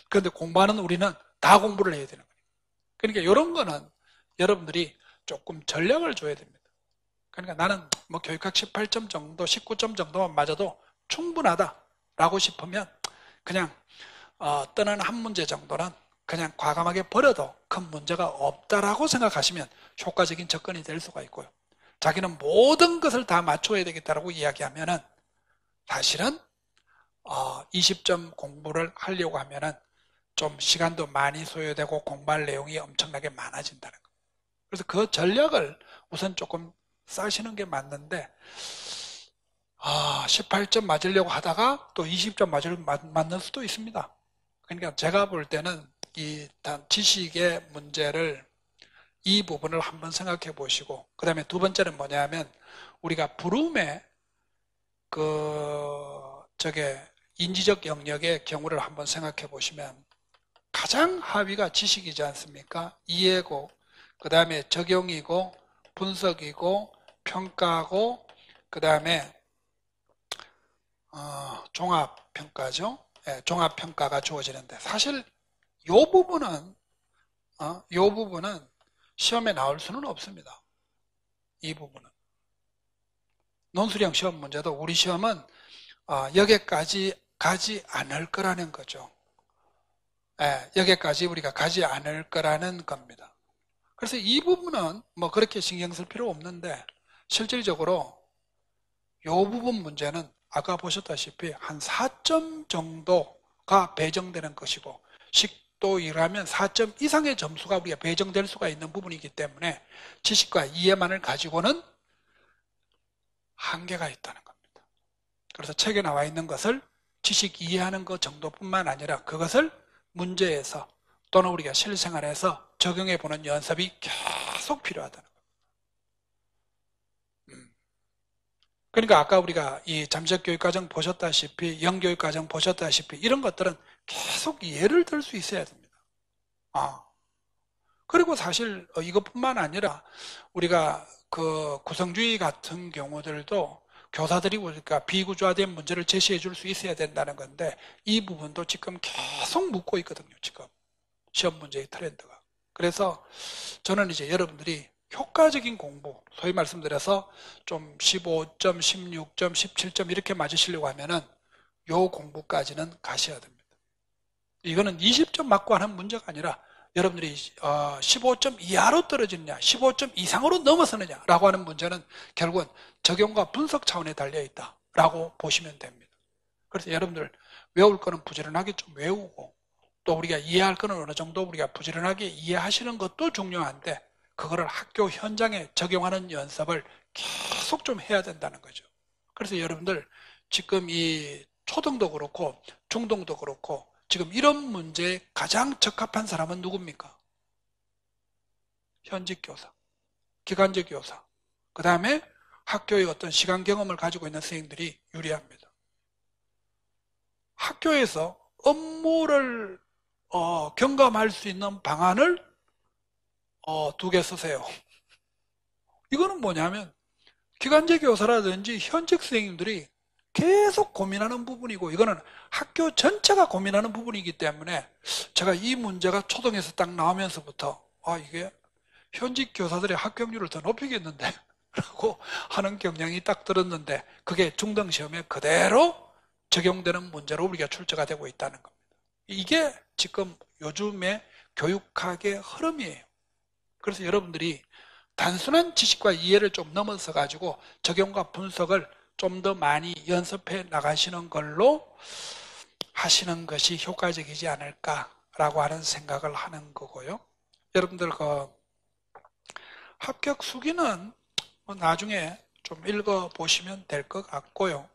그런데 공부하는 우리는 다 공부를 해야 되는 거예요. 그러니까 이런 거는 여러분들이 조금 전략을 줘야 됩니다. 그러니까 나는 뭐 교육학 18점 정도, 19점 정도만 맞아도 충분하다라고 싶으면 그냥 떠나는 한 문제 정도는 그냥 과감하게 버려도 큰 문제가 없다라고 생각하시면 효과적인 접근이 될 수가 있고요. 자기는 모든 것을 다 맞춰야 되겠다라고 이야기하면은 사실은 20점 공부를 하려고 하면은 좀 시간도 많이 소요되고 공부할 내용이 엄청나게 많아진다는 거예요. 그래서 그 전략을 우선 조금 싸시는 게 맞는데 18점 맞으려고 하다가 또 20점 맞는 수도 있습니다. 그러니까 제가 볼 때는 이 지식의 문제를 이 부분을 한번 생각해 보시고 그 다음에 두 번째는 뭐냐면 우리가 브룸의 인지적 영역의 경우를 한번 생각해 보시면 가장 하위가 지식이지 않습니까? 이해고 그 다음에 적용이고 분석이고 평가고 그 다음에 종합평가죠. 종합평가가 주어지는데 사실 이 부분은 시험에 나올 수는 없습니다. 이 부분은 논술형 시험 문제도 우리 시험은 여기까지 가지 않을 거라는 거죠. 여기까지 우리가 가지 않을 거라는 겁니다. 그래서 이 부분은 뭐 그렇게 신경 쓸 필요 없는데 실질적으로 이 부분 문제는 아까 보셨다시피 한 4점 정도가 배정되는 것이고 식도 일하면 4점 이상의 점수가 우리가 배정될 수가 있는 부분이기 때문에 지식과 이해만을 가지고는 한계가 있다는 겁니다. 그래서 책에 나와 있는 것을 지식 이해하는 것 정도뿐만 아니라 그것을 문제에서 또는 우리가 실생활에서 적용해 보는 연습이 계속 필요하다는 겁니다. 그러니까 아까 우리가 이 잠적 교육과정 보셨다시피 영교육과정 보셨다시피 이런 것들은 계속 예를 들 수 있어야 됩니다. 그리고 사실 이것뿐만 아니라 우리가 그 구성주의 같은 경우들도 교사들이 우리가 비구조화된 문제를 제시해 줄 수 있어야 된다는 건데 이 부분도 지금 계속 묻고 있거든요. 지금 시험 문제의 트렌드가. 그래서 저는 이제 여러분들이 효과적인 공부, 소위 말씀드려서 좀 15점, 16점, 17점 이렇게 맞으시려고 하면은 요 공부까지는 가셔야 됩니다. 이거는 20점 맞고 하는 문제가 아니라 여러분들이 15점 이하로 떨어지느냐 15점 이상으로 넘어서느냐 라고 하는 문제는 결국은 적용과 분석 차원에 달려있다 라고 보시면 됩니다. 그래서 여러분들 외울 거는 부지런하게 좀 외우고 또 우리가 이해할 거는 어느 정도 우리가 부지런하게 이해하시는 것도 중요한데 그거를 학교 현장에 적용하는 연습을 계속 좀 해야 된다는 거죠. 그래서 여러분들 지금 이 초등도 그렇고 중등도 그렇고 지금 이런 문제에 가장 적합한 사람은 누굽니까? 현직 교사, 기간제 교사, 그 다음에 학교의 어떤 시간 경험을 가지고 있는 선생님들이 유리합니다. 학교에서 업무를 경감할 수 있는 방안을 2개 쓰세요. 이거는 뭐냐면 기간제 교사라든지 현직 선생님들이 계속 고민하는 부분이고 이거는 학교 전체가 고민하는 부분이기 때문에 제가 이 문제가 초등에서 딱 나오면서부터 이게 현직 교사들의 합격률을 더 높이겠는데 라고 하는 경향이 딱 들었는데 그게 중등 시험에 그대로 적용되는 문제로 우리가 출제가 되고 있다는 겁니다. 이게 지금 요즘의 교육학의 흐름이에요. 그래서 여러분들이 단순한 지식과 이해를 좀 넘어서 가지고 적용과 분석을 좀 더 많이 연습해 나가시는 걸로 하시는 것이 효과적이지 않을까라고 하는 생각을 하는 거고요. 여러분들 그 합격 수기는 나중에 좀 읽어 보시면 될 것 같고요.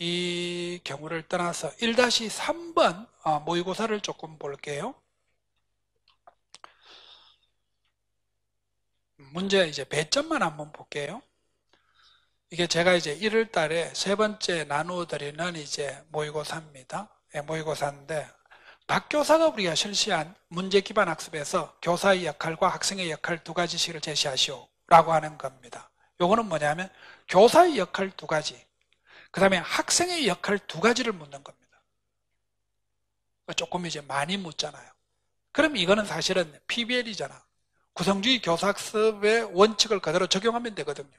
이 경우를 떠나서 1-3번 모의고사를 조금 볼게요. 문제 이제 배점만 한번 볼게요. 이게 제가 이제 1월 달에 3번째 나누어 드리는 이제 모의고사입니다. 모의고사인데 박 교사가 우리가 실시한 문제 기반 학습에서 교사의 역할과 학생의 역할 2가지씩을 제시하시오 라고 하는 겁니다. 요거는 뭐냐면 교사의 역할 2가지, 그 다음에 학생의 역할 2가지를 묻는 겁니다. 조금 이제 많이 묻잖아요. 그럼 이거는 사실은 PBL이잖아. 구성주의 교사학습의 원칙을 그대로 적용하면 되거든요.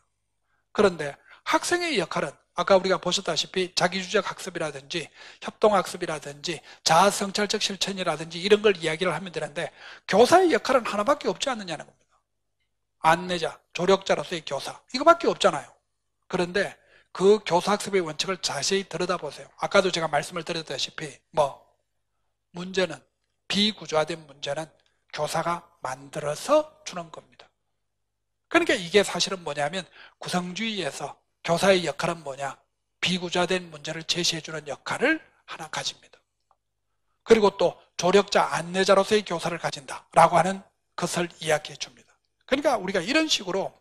그런데 학생의 역할은 아까 우리가 보셨다시피 자기주적 학습이라든지 협동학습이라든지 자아성찰적 실천이라든지 이런 걸 이야기를 하면 되는데 교사의 역할은 하나밖에 없지 않느냐는 겁니다. 안내자, 조력자로서의 교사 이거밖에 없잖아요. 그런데 그 교사학습의 원칙을 자세히 들여다보세요. 아까도 제가 말씀을 드렸다시피 문제는 비구조화된 문제는 교사가 만들어서 주는 겁니다. 그러니까 이게 사실은 뭐냐면 구성주의에서 교사의 역할은 뭐냐? 비구조화된 문제를 제시해주는 역할을 하나 가집니다. 그리고 또 조력자, 안내자로서의 교사를 가진다라고 하는 것을 이야기해 줍니다. 그러니까 우리가 이런 식으로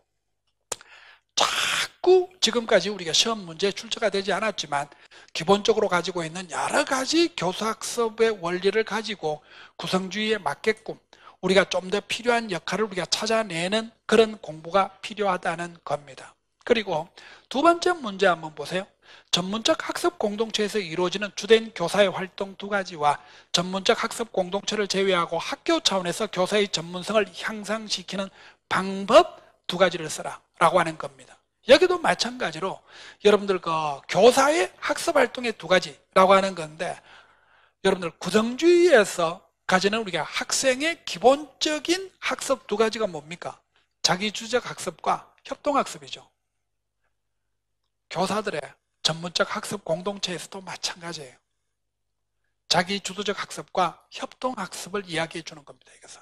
자꾸 지금까지 우리가 시험 문제에 출제가 되지 않았지만 기본적으로 가지고 있는 여러 가지 교사학습의 원리를 가지고 구성주의에 맞게끔 우리가 좀 더 필요한 역할을 우리가 찾아내는 그런 공부가 필요하다는 겁니다. 그리고 2번째 문제 한번 보세요. 전문적 학습 공동체에서 이루어지는 주된 교사의 활동 2가지와 전문적 학습 공동체를 제외하고 학교 차원에서 교사의 전문성을 향상시키는 방법 2가지를 써라 라고 하는 겁니다. 여기도 마찬가지로 여러분들 교사의 학습 활동의 2가지라고 하는 건데 여러분들 구성주의에서 가지는 우리가 학생의 기본적인 학습 2가지가 뭡니까? 자기주적 학습과 협동학습이죠. 교사들의 전문적 학습 공동체에서도 마찬가지예요. 자기주도적 학습과 협동학습을 이야기해 주는 겁니다. 이것은.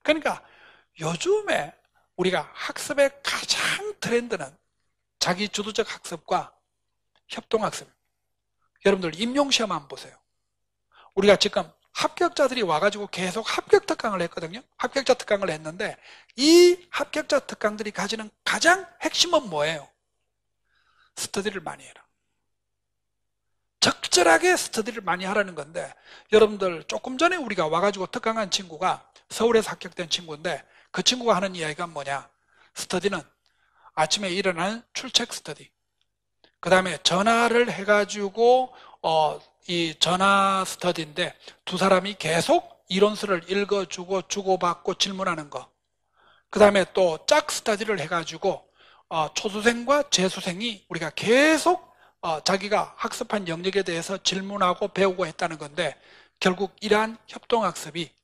그러니까 요즘에 우리가 학습의 가장 트렌드는 자기주도적 학습과 협동학습입니다. 여러분들 임용시험 한번 보세요. 우리가 지금 합격자들이 와가지고 계속 합격 특강을 했거든요. 합격자 특강을 했는데 이 합격자 특강들이 가지는 가장 핵심은 뭐예요? 스터디를 많이 해라. 적절하게 스터디를 많이 하라는 건데 여러분들 조금 전에 우리가 와가지고 특강한 친구가 서울에서 합격된 친구인데 그 친구가 하는 이야기가 뭐냐? 스터디는 아침에 일어나는 출첵 스터디, 그 다음에 전화를 해가지고 이 전화 스터디인데 2사람이 계속 이론서를 읽어주고 주고받고 질문하는 거, 그 다음에 또 짝 스터디를 해가지고 초수생과 재수생이 우리가 계속 자기가 학습한 영역에 대해서 질문하고 배우고 했다는 건데 결국 이러한 협동학습이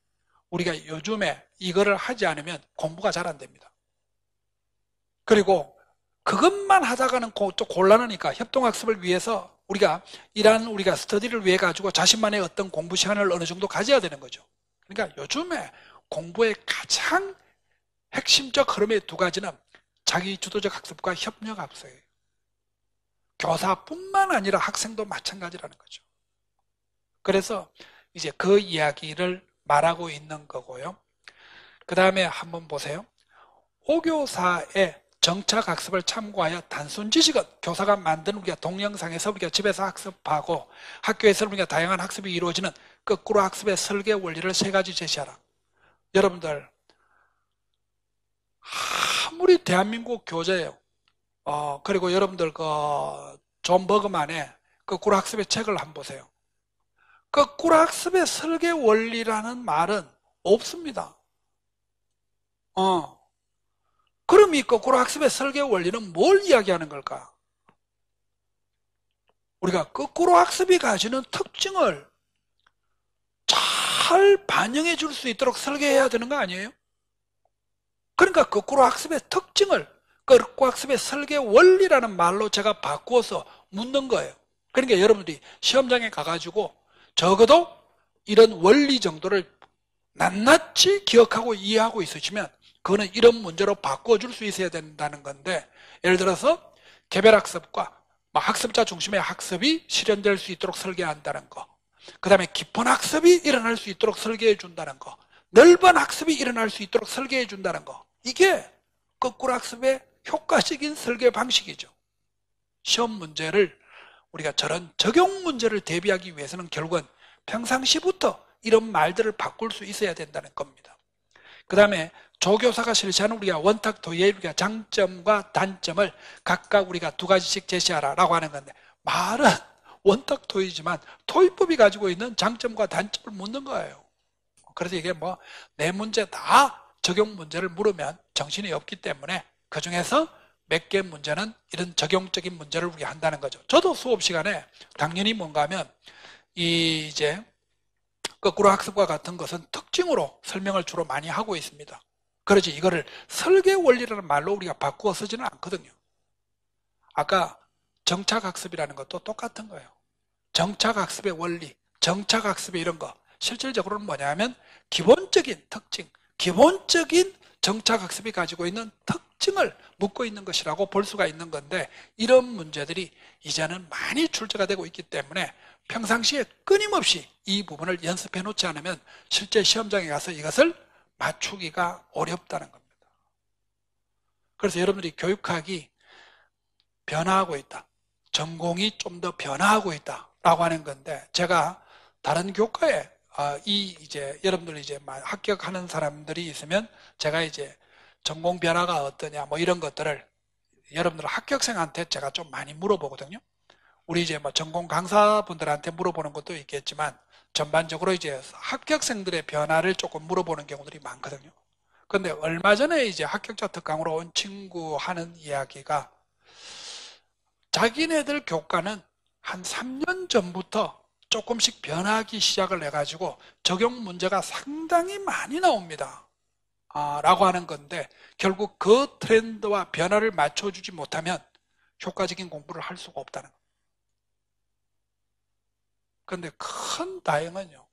우리가 요즘에 이거를 하지 않으면 공부가 잘 안 됩니다. 그리고 그것만 하다가는 또 곤란하니까 협동학습을 위해서 우리가 스터디를 위해 가지고 자신만의 어떤 공부 시간을 어느 정도 가져야 되는 거죠. 그러니까 요즘에 공부의 가장 핵심적 흐름의 두 가지는 자기 주도적 학습과 협력 학습이에요. 교사뿐만 아니라 학생도 마찬가지라는 거죠. 그래서 이제 그 이야기를 말하고 있는 거고요. 그 다음에 한번 보세요. 5교사의 정착학습을 참고하여 단순 지식은 교사가 만든 우리가 동영상에서 우리가 집에서 학습하고 학교에서 우리가 다양한 학습이 이루어지는 거꾸로 학습의 설계 원리를 3가지 제시하라. 여러분들 아무리 대한민국 교재예요. 그리고 여러분들 존 버그만의 거꾸로 학습의 책을 한번 보세요. 거꾸로 학습의 설계 원리라는 말은 없습니다. 그럼 이 거꾸로 학습의 설계 원리는 뭘 이야기하는 걸까? 우리가 거꾸로 학습이 가지는 특징을 잘 반영해 줄 수 있도록 설계해야 되는 거 아니에요? 그러니까 거꾸로 학습의 특징을 거꾸로 학습의 설계 원리라는 말로 제가 바꾸어서 묻는 거예요. 그러니까 여러분들이 시험장에 가가지고 적어도 이런 원리 정도를 낱낱이 기억하고 이해하고 있으시면 그거는 이런 문제로 바꿔줄 수 있어야 된다는 건데, 예를 들어서 개별학습과 학습자 중심의 학습이 실현될 수 있도록 설계한다는 거, 그 다음에 깊은 학습이 일어날 수 있도록 설계해 준다는 거, 넓은 학습이 일어날 수 있도록 설계해 준다는 거, 이게 거꾸로 학습의 효과적인 설계 방식이죠. 시험 문제를 우리가 저런 적용 문제를 대비하기 위해서는 결국은 평상시부터 이런 말들을 바꿀 수 있어야 된다는 겁니다. 그 다음에 조교사가 실시하는 우리가 원탁 토의의 우리가 장점과 단점을 각각 우리가 2가지씩 제시하라 라고 하는 건데, 말은 원탁 토의지만 토의법이 가지고 있는 장점과 단점을 묻는 거예요. 그래서 이게 네 문제 다 적용 문제를 물으면 정신이 없기 때문에 그 중에서 몇 개 문제는 이런 적용적인 문제를 우리가 한다는 거죠. 저도 수업 시간에 당연히 뭔가 하면 이제 거꾸로 학습과 같은 것은 특징으로 설명을 주로 많이 하고 있습니다. 그렇지 이거를 설계 원리라는 말로 우리가 바꾸어 쓰지는 않거든요. 아까 정착학습이라는 것도 똑같은 거예요. 정착학습의 원리, 정착학습의 이런 거 실질적으로는 뭐냐면 기본적인 특징, 기본적인 정착학습이 가지고 있는 특징을 묻고 있는 것이라고 볼 수가 있는 건데, 이런 문제들이 이제는 많이 출제가 되고 있기 때문에 평상시에 끊임없이 이 부분을 연습해 놓지 않으면 실제 시험장에 가서 이것을 맞추기가 어렵다는 겁니다. 그래서 여러분들이 교육학이 변화하고 있다, 전공이 좀 더 변화하고 있다라고 하는 건데, 제가 다른 교과에 여러분들 합격하는 사람들이 있으면 제가 전공 변화가 어떠냐 이런 것들을 여러분들 합격생한테 제가 좀 많이 물어보거든요. 우리 전공 강사분들한테 물어보는 것도 있겠지만 전반적으로 합격생들의 변화를 조금 물어보는 경우들이 많거든요. 그런데 얼마 전에 합격자 특강으로 온 친구 하는 이야기가, 자기네들 교과는 한 3년 전부터 조금씩 변하기 시작을 해가지고 적용 문제가 상당히 많이 나옵니다. 라고 하는 건데, 결국 그 트렌드와 변화를 맞춰주지 못하면 효과적인 공부를 할 수가 없다는 겁니다. 그런데 큰 다행은요,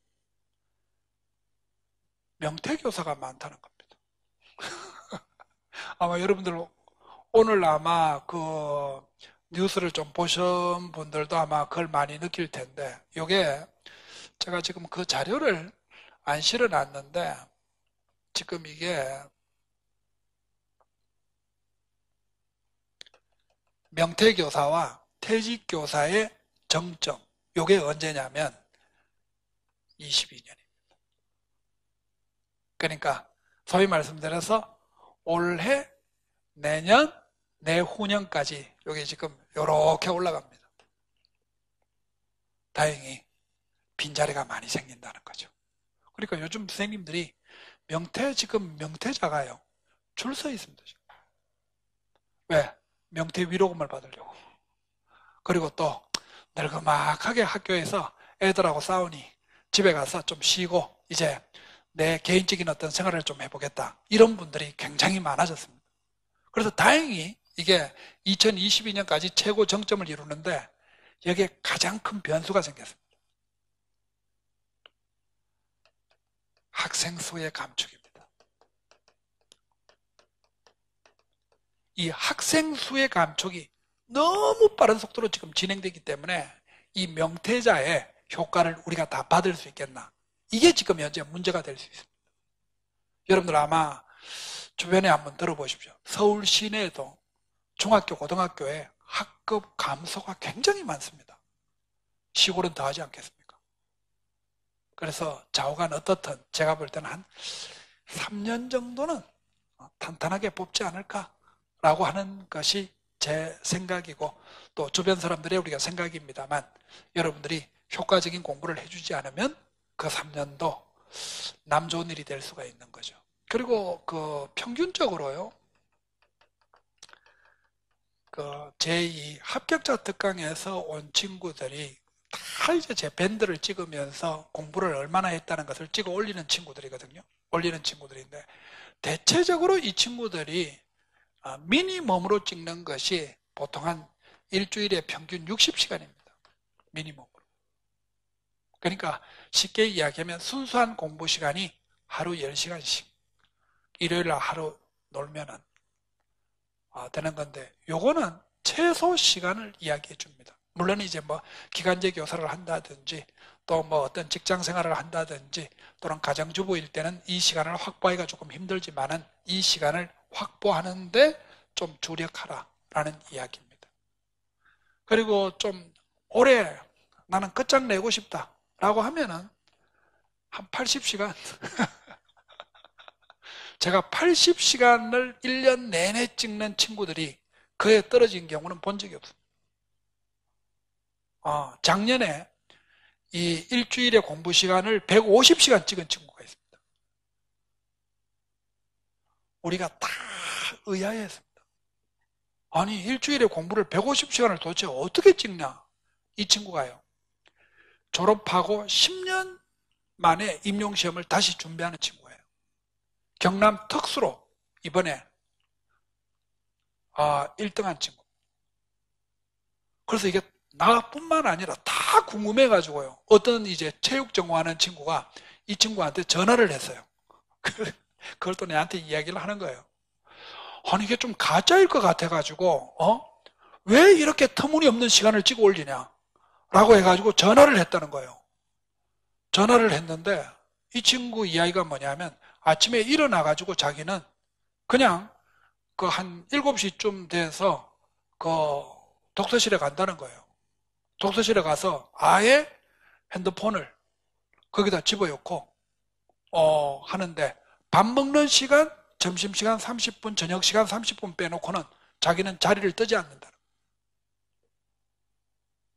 명퇴교사가 많다는 겁니다. 아마 여러분들 오늘 아마 그 뉴스를 좀 보신 분들도 아마 그걸 많이 느낄 텐데, 이게 제가 지금 그 자료를 안 실어놨는데, 지금 이게 명퇴교사와 퇴직교사의 정점, 이게 언제냐면 22년입니다. 그러니까 소위 말씀드려서 올해, 내년, 내후년까지 이게 지금 이렇게 올라갑니다. 다행히 빈자리가 많이 생긴다는 거죠. 그러니까 요즘 선생님들이 지금 명퇴자가요, 줄 서 있습니다. 왜? 명퇴 위로금을 받으려고. 그리고 또 늙어막하게 학교에서 애들하고 싸우니 집에 가서 좀 쉬고 이제 내 개인적인 어떤 생활을 좀 해보겠다. 이런 분들이 굉장히 많아졌습니다. 그래서 다행히 이게 2022년까지 최고 정점을 이루는데 여기에 가장 큰 변수가 생겼습니다. 학생 수의 감축입니다. 이 학생 수의 감축이 너무 빠른 속도로 지금 진행되기 때문에 이 명태자의 효과를 우리가 다 받을 수 있겠나? 이게 지금 현재 문제가 될 수 있습니다. 여러분들 아마 주변에 한번 들어보십시오. 서울 시내에도 중학교, 고등학교에 학급 감소가 굉장히 많습니다. 시골은 더 하지 않겠습니까? 그래서 좌우간 어떻든 제가 볼 때는 한 3년 정도는 탄탄하게 뽑지 않을까라고 하는 것이 제 생각이고 또 주변 사람들의 우리가 생각입니다만 여러분들이 효과적인 공부를 해주지 않으면 그 3년도 남 좋은 일이 될 수가 있는 거죠. 그리고 그 평균적으로요, 그 제2 합격자 특강에서 온 친구들이 다 이제 제 밴드를 찍으면서 공부를 얼마나 했다는 것을 찍어 올리는 친구들이거든요. 올리는 친구들인데 대체적으로 이 친구들이 미니멈으로 찍는 것이 보통 한 일주일에 평균 60시간입니다. 미니멈으로. 그러니까 쉽게 이야기하면 순수한 공부 시간이 하루 10시간씩 일요일 날 하루 놀면은 되는 건데 요거는 최소 시간을 이야기해 줍니다. 물론 이제 뭐 기간제 교사를 한다든지 또 뭐 어떤 직장 생활을 한다든지 또는 가정주부일 때는 이 시간을 확보하기가 조금 힘들지만은 이 시간을 확보하는데 좀 주력하라라는 이야기입니다. 그리고 좀 오래 나는 끝장내고 싶다라고 하면은 한 80시간 제가 80시간을 1년 내내 찍는 친구들이 그에 떨어진 경우는 본 적이 없습니다. 작년에 이 일주일의 공부 시간을 150시간 찍은 친구가 있습니다. 우리가 다 의아해했습니다. 아니 일주일에 공부를 150시간을 도대체 어떻게 찍냐? 이 친구가요. 졸업하고 10년 만에 임용시험을 다시 준비하는 친구예요. 경남 특수로 이번에 1등한 친구. 그래서 이게 나뿐만 아니라 다 궁금해가지고요. 어떤 이제 체육 전공하는 친구가 이 친구한테 전화를 했어요. 그걸 또 내한테 이야기를 하는 거예요. 아니 이게 좀 가짜일 것 같아가지고 왜 이렇게 터무니없는 시간을 찍어 올리냐 라고 해가지고 전화를 했다는 거예요. 전화를 했는데 이 친구 이야기가 뭐냐면 아침에 일어나가지고 자기는 그냥 그 한 7시쯤 돼서 그 독서실에 간다는 거예요. 독서실에 가서 아예 핸드폰을 거기다 집어넣고 하는데 밥 먹는 시간, 점심시간 30분, 저녁시간 30분 빼놓고는 자기는 자리를 뜨지 않는다.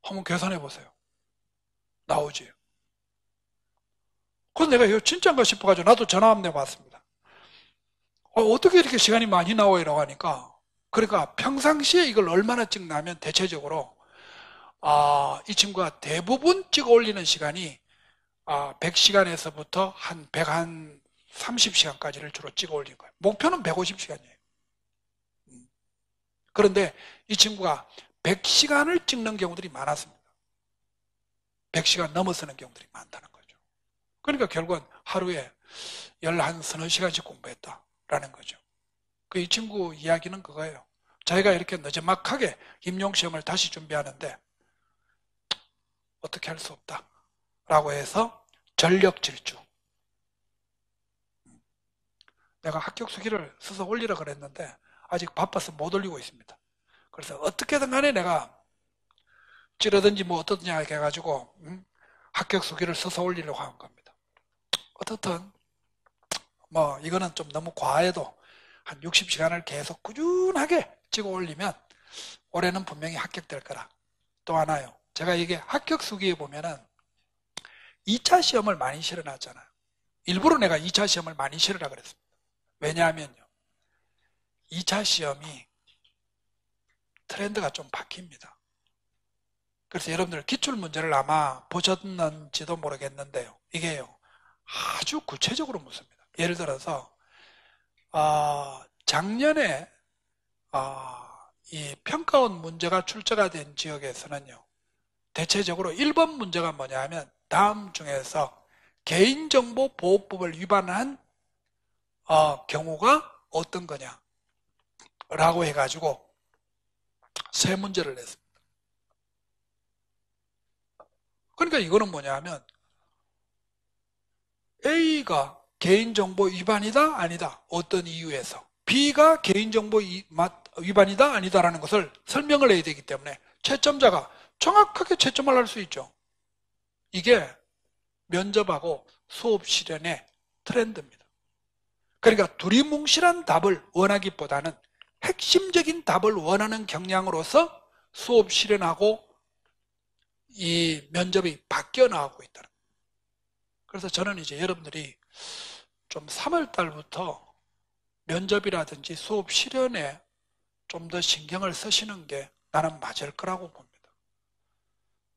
한번 계산해 보세요. 나오지. 그래서 내가 이거 진짜인가 싶어가지고 나도 전화 한번 내봤습니다. 어떻게 이렇게 시간이 많이 나와요? 라고 하니까 그러니까 평상시에 이걸 얼마나 찍냐면 대체적으로 이 친구가 대부분 찍어 올리는 시간이 100시간에서부터 한 130시간까지를 주로 찍어 올린 거예요. 목표는 150시간이에요. 그런데 이 친구가 100시간을 찍는 경우들이 많았습니다. 100시간 넘어서는 경우들이 많다는 거죠. 그러니까 결국은 하루에 11-12시간씩 공부했다라는 거죠. 이 친구 이야기는 그거예요. 자기가 이렇게 늦지막하게 임용시험을 다시 준비하는데 어떻게 할 수 없다 라고 해서 전력 질주. 내가 합격 수기를 써서 올리라 그랬는데 아직 바빠서 못 올리고 있습니다. 그래서 어떻게든 간에 내가 찌르든지 뭐 어떻든지 해가지고 합격 수기를 써서 올리려고 한 겁니다. 어떻든 뭐 이거는 좀 너무 과해도 한 60시간을 계속 꾸준하게 찍어 올리면 올해는 분명히 합격될 거라. 또 하나요. 제가 이게 합격 수기에 보면은 2차 시험을 많이 실어놨잖아요. 일부러 내가 2차 시험을 많이 실으라 그랬습니다. 왜냐하면요. 2차 시험이 트렌드가 좀 바뀝니다. 그래서 여러분들 기출문제를 아마 보셨는지도 모르겠는데요. 이게요, 아주 구체적으로 묻습니다. 예를 들어서 작년에 이 평가원 문제가 출제가 된 지역에서는요, 대체적으로 1번 문제가 뭐냐 하면 다음 중에서 개인정보보호법을 위반한 경우가 어떤 거냐 라고 해가지고 세 문제를 냈습니다. 그러니까 이거는 뭐냐 하면 A가 개인정보 위반이다 아니다 어떤 이유에서, B가 개인정보 위반이다 아니다라는 것을 설명을 해야 되기 때문에 채점자가 정확하게 채점을 할 수 있죠. 이게 면접하고 수업 실현의 트렌드입니다. 그러니까 두리뭉실한 답을 원하기보다는 핵심적인 답을 원하는 경향으로서 수업 실현하고 이 면접이 바뀌어 나가고 있다는 거예요. 그래서 저는 이제 여러분들이 좀 3월 달부터 면접이라든지 수업 실현에 좀 더 신경을 쓰시는 게 나는 맞을 거라고 봅니다.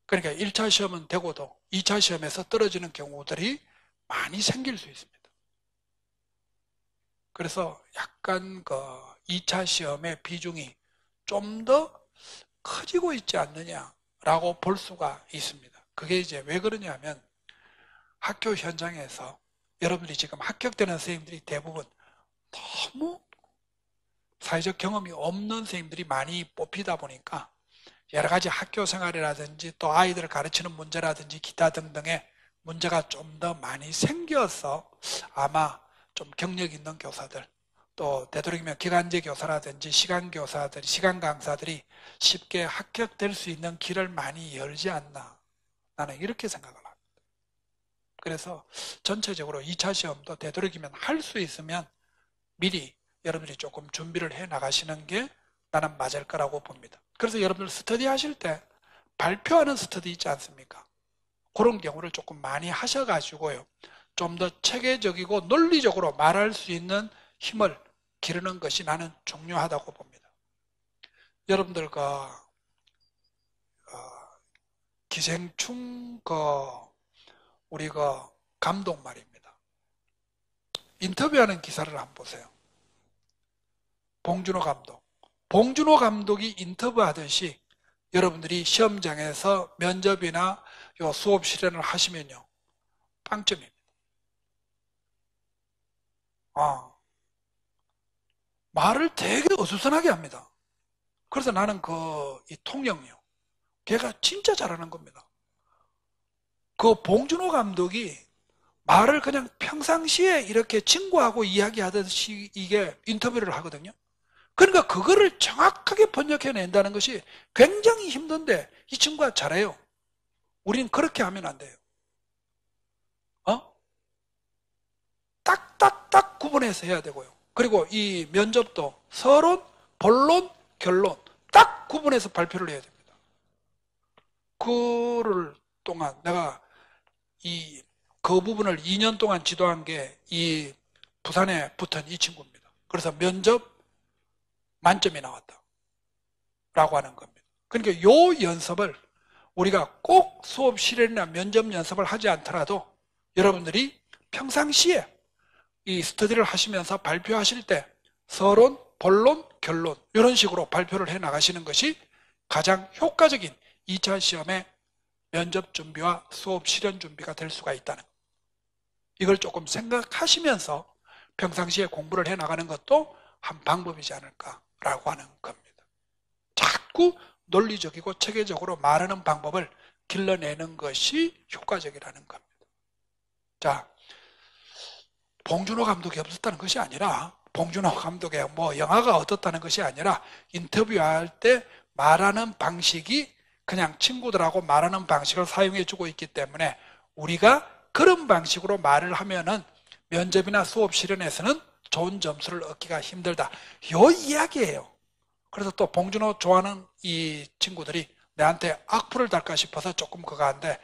그러니까 1차 시험은 되고도 2차 시험에서 떨어지는 경우들이 많이 생길 수 있습니다. 그래서 약간 2차 시험의 비중이 좀 더 커지고 있지 않느냐라고 볼 수가 있습니다. 그게 이제 왜 그러냐면 학교 현장에서 여러분들이 지금 합격되는 선생님들이 대부분 너무 사회적 경험이 없는 선생님들이 많이 뽑히다 보니까 여러 가지 학교 생활이라든지 또 아이들을 가르치는 문제라든지 기타 등등의 문제가 좀 더 많이 생겨서 아마 좀 경력 있는 교사들, 또 되도록이면 기간제 교사라든지 시간 교사들, 시간 강사들이 쉽게 합격될 수 있는 길을 많이 열지 않나, 나는 이렇게 생각을 합니다. 그래서 전체적으로 2차 시험도 되도록이면 할 수 있으면 미리 여러분들이 조금 준비를 해 나가시는 게 나는 맞을 거라고 봅니다. 그래서 여러분들 스터디 하실 때 발표하는 스터디 있지 않습니까? 그런 경우를 조금 많이 하셔가지고요, 좀 더 체계적이고 논리적으로 말할 수 있는 힘을 기르는 것이 나는 중요하다고 봅니다. 여러분들 기생충 우리 감독 말입니다. 인터뷰하는 기사를 한번 보세요. 봉준호 감독. 봉준호 감독이 인터뷰하듯이 여러분들이 시험장에서 면접이나 수업 실현을 하시면요, 빵점입니다. 말을 되게 어수선하게 합니다. 그래서 나는 이 통역이요, 걔가 진짜 잘하는 겁니다. 봉준호 감독이 말을 그냥 평상시에 이렇게 친구하고 이야기하듯이 이게 인터뷰를 하거든요. 그러니까 그거를 정확하게 번역해낸다는 것이 굉장히 힘든데 이 친구가 잘해요. 우린 그렇게 하면 안 돼요. 딱딱딱 구분해서 해야 되고요. 그리고 이 면접도 서론, 본론, 결론 딱 구분해서 발표를 해야 됩니다. 그를 동안 내가 그 부분을 2년 동안 지도한 게 이 부산에 붙은 이 친구입니다. 그래서 면접 만점이 나왔다 라고 하는 겁니다. 그러니까 요 연습을 우리가 꼭 수업 실현이나 면접 연습을 하지 않더라도 여러분들이 평상시에 이 스터디를 하시면서 발표하실 때 서론, 본론, 결론 이런 식으로 발표를 해 나가시는 것이 가장 효과적인 2차 시험의 면접 준비와 수업 실현 준비가 될 수가 있다는 것. 이걸 조금 생각하시면서 평상시에 공부를 해 나가는 것도 한 방법이지 않을까라고 하는 겁니다. 자꾸 논리적이고 체계적으로 말하는 방법을 길러내는 것이 효과적이라는 겁니다. 자, 봉준호 감독이 없었다는 것이 아니라, 봉준호 감독의 영화가 어떻다는 것이 아니라 인터뷰할 때 말하는 방식이 그냥 친구들하고 말하는 방식을 사용해 주고 있기 때문에 우리가 그런 방식으로 말을 하면은 면접이나 수업 실현에서는 좋은 점수를 얻기가 힘들다. 요 이야기예요. 그래서 또 봉준호 좋아하는 이 친구들이 내한테 악플을 달까 싶어서 조금 그거 한데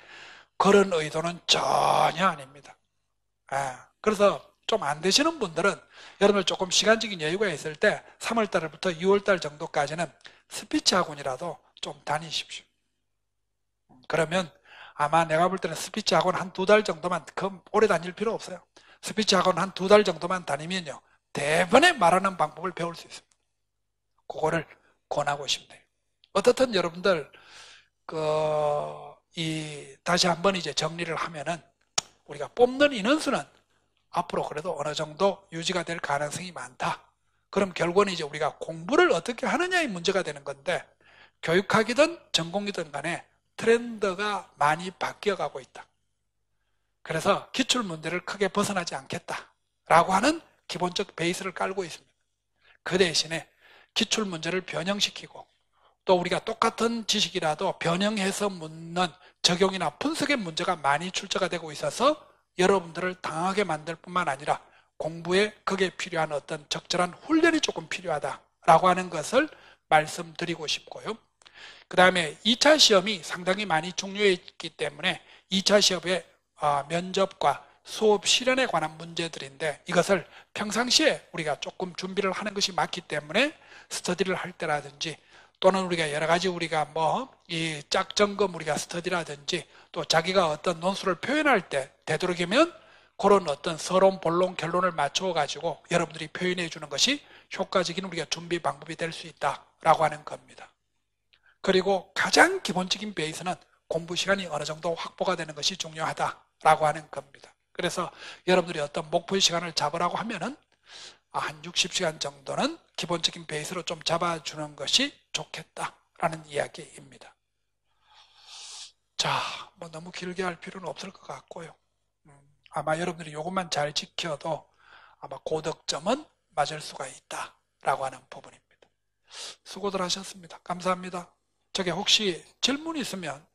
그런 의도는 전혀 아닙니다. 그래서 좀 안 되시는 분들은 여러분들 조금 시간적인 여유가 있을 때 3월달부터 6월달 정도까지는 스피치 학원이라도 좀 다니십시오. 그러면 아마 내가 볼 때는 스피치 학원 한 2달 정도만, 오래 다닐 필요 없어요. 스피치 학원 한 2달 정도만 다니면요, 대번에 말하는 방법을 배울 수 있습니다. 그거를 권하고 싶네요. 어떻든 여러분들, 다시 한번 이제 정리를 하면은, 우리가 뽑는 인원수는 앞으로 그래도 어느 정도 유지가 될 가능성이 많다. 그럼 결국은 이제 우리가 공부를 어떻게 하느냐의 문제가 되는 건데, 교육학이든 전공이든 간에 트렌드가 많이 바뀌어가고 있다. 그래서 기출문제를 크게 벗어나지 않겠다라고 하는 기본적 베이스를 깔고 있습니다. 그 대신에 기출문제를 변형시키고, 또 우리가 똑같은 지식이라도 변형해서 묻는 적용이나 분석의 문제가 많이 출제가 되고 있어서 여러분들을 당하게 만들 뿐만 아니라 공부에 거기에 필요한 어떤 적절한 훈련이 조금 필요하다라고 하는 것을 말씀드리고 싶고요. 그 다음에 2차 시험이 상당히 많이 중요했기 때문에 2차 시험의 면접과 수업 실현에 관한 문제들인데, 이것을 평상시에 우리가 조금 준비를 하는 것이 맞기 때문에 스터디를 할 때라든지, 또는 우리가 여러 가지 우리가 이 짝점검 우리가 스터디라든지, 또 자기가 어떤 논술을 표현할 때 되도록이면 그런 어떤 서론, 본론, 결론을 맞추어 가지고 여러분들이 표현해 주는 것이 효과적인 우리가 준비 방법이 될 수 있다라고 하는 겁니다. 그리고 가장 기본적인 베이스는 공부 시간이 어느 정도 확보가 되는 것이 중요하다라고 하는 겁니다. 그래서 여러분들이 어떤 목표 시간을 잡으라고 하면은 한 60시간 정도는 기본적인 베이스로 좀 잡아주는 것이 좋겠다라는 이야기입니다. 자, 너무 길게 할 필요는 없을 것 같고요. 아마 여러분들이 이것만 잘 지켜도 아마 고득점은 맞을 수가 있다라고 하는 부분입니다. 수고들 하셨습니다. 감사합니다. 저게 혹시 질문 있으면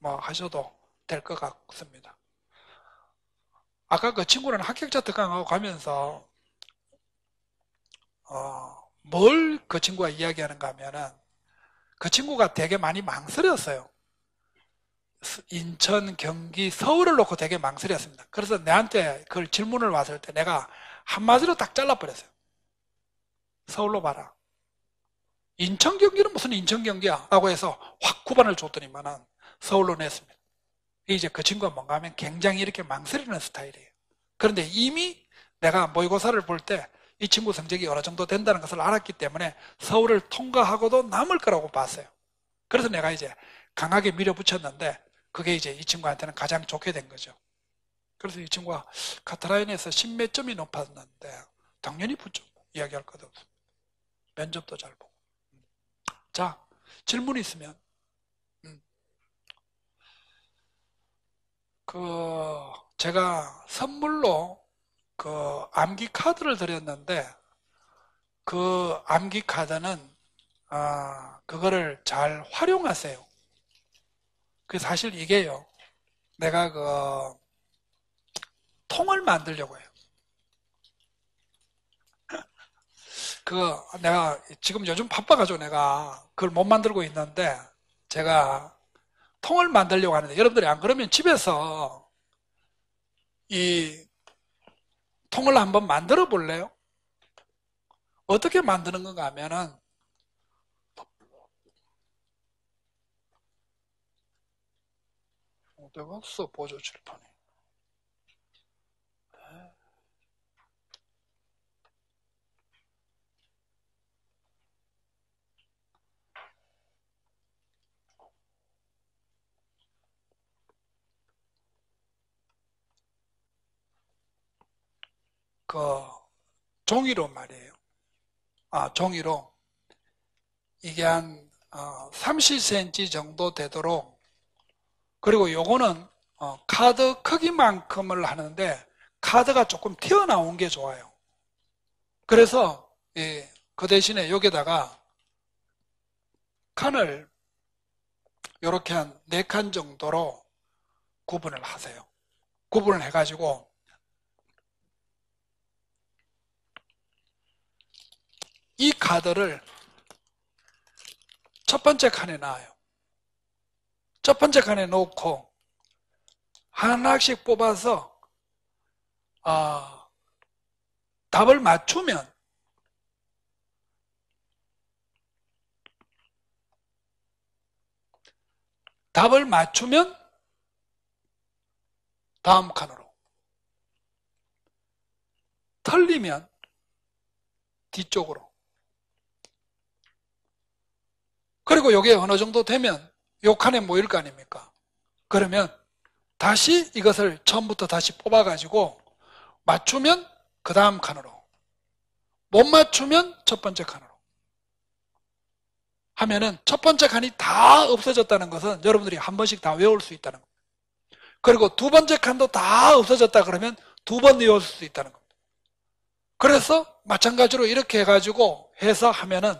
하셔도 될 것 같습니다. 아까 그 친구는 합격자 특강하고 가면서 뭘 그 친구가 이야기하는가 하면은, 그 친구가 되게 많이 망설였어요. 인천, 경기, 서울을 놓고 되게 망설였습니다. 그래서 내한테 그걸 질문을 왔을 때 내가 한마디로 딱 잘라버렸어요. 서울로 봐라. 인천, 경기는 무슨 인천, 경기야? 라고 해서 확 구반을 줬더니만은 서울로 냈습니다. 이제 그 친구가 뭔가 하면 굉장히 이렇게 망설이는 스타일이에요. 그런데 이미 내가 모의고사를 볼 때 이 친구 성적이 어느 정도 된다는 것을 알았기 때문에 서울을 통과하고도 남을 거라고 봤어요. 그래서 내가 이제 강하게 밀어붙였는데, 그게 이제 이 친구한테는 가장 좋게 된 거죠. 그래서 이 친구가 카트라인에서 10몇 점이 높았는데 당연히 붙죠. 이야기할 것도 없습니다. 면접도 잘 보고. 자, 질문 있으면. 제가 선물로 암기 카드를 드렸는데, 그 암기 카드는 그거를 잘 활용하세요. 사실 이게요, 내가 통을 만들려고 해요. 내가 지금 요즘 바빠가지고 내가 그걸 못 만들고 있는데, 제가 통을 만들려고 하는데, 여러분들이 안 그러면 집에서 이 통을 한번 만들어 볼래요? 어떻게 만드는 건가 하면은, 대박스 보조 칠판이. 종이로 말이에요. 종이로 이게 한 30cm 정도 되도록, 그리고 요거는 카드 크기만큼을 하는데 카드가 조금 튀어나온 게 좋아요. 그래서 그 대신에 여기다가 칸을 이렇게 한 4칸 정도로 구분을 하세요. 구분을 해가지고 이 카드를 첫 번째 칸에 놔요. 첫 번째 칸에 놓고 하나씩 뽑아서 답을 맞추면 다음 칸으로. 틀리면 뒤쪽으로. 그리고 이게 어느 정도 되면 요 칸에 모일 거 아닙니까? 그러면 다시 이것을 처음부터 다시 뽑아가지고 맞추면 그 다음 칸으로, 못 맞추면 첫 번째 칸으로 하면은 첫 번째 칸이 다 없어졌다는 것은 여러분들이 한 번씩 다 외울 수 있다는 겁니다. 그리고 두 번째 칸도 다 없어졌다 그러면 두 번 외울 수 있다는 겁니다. 그래서 마찬가지로 이렇게 해가지고 해서 하면은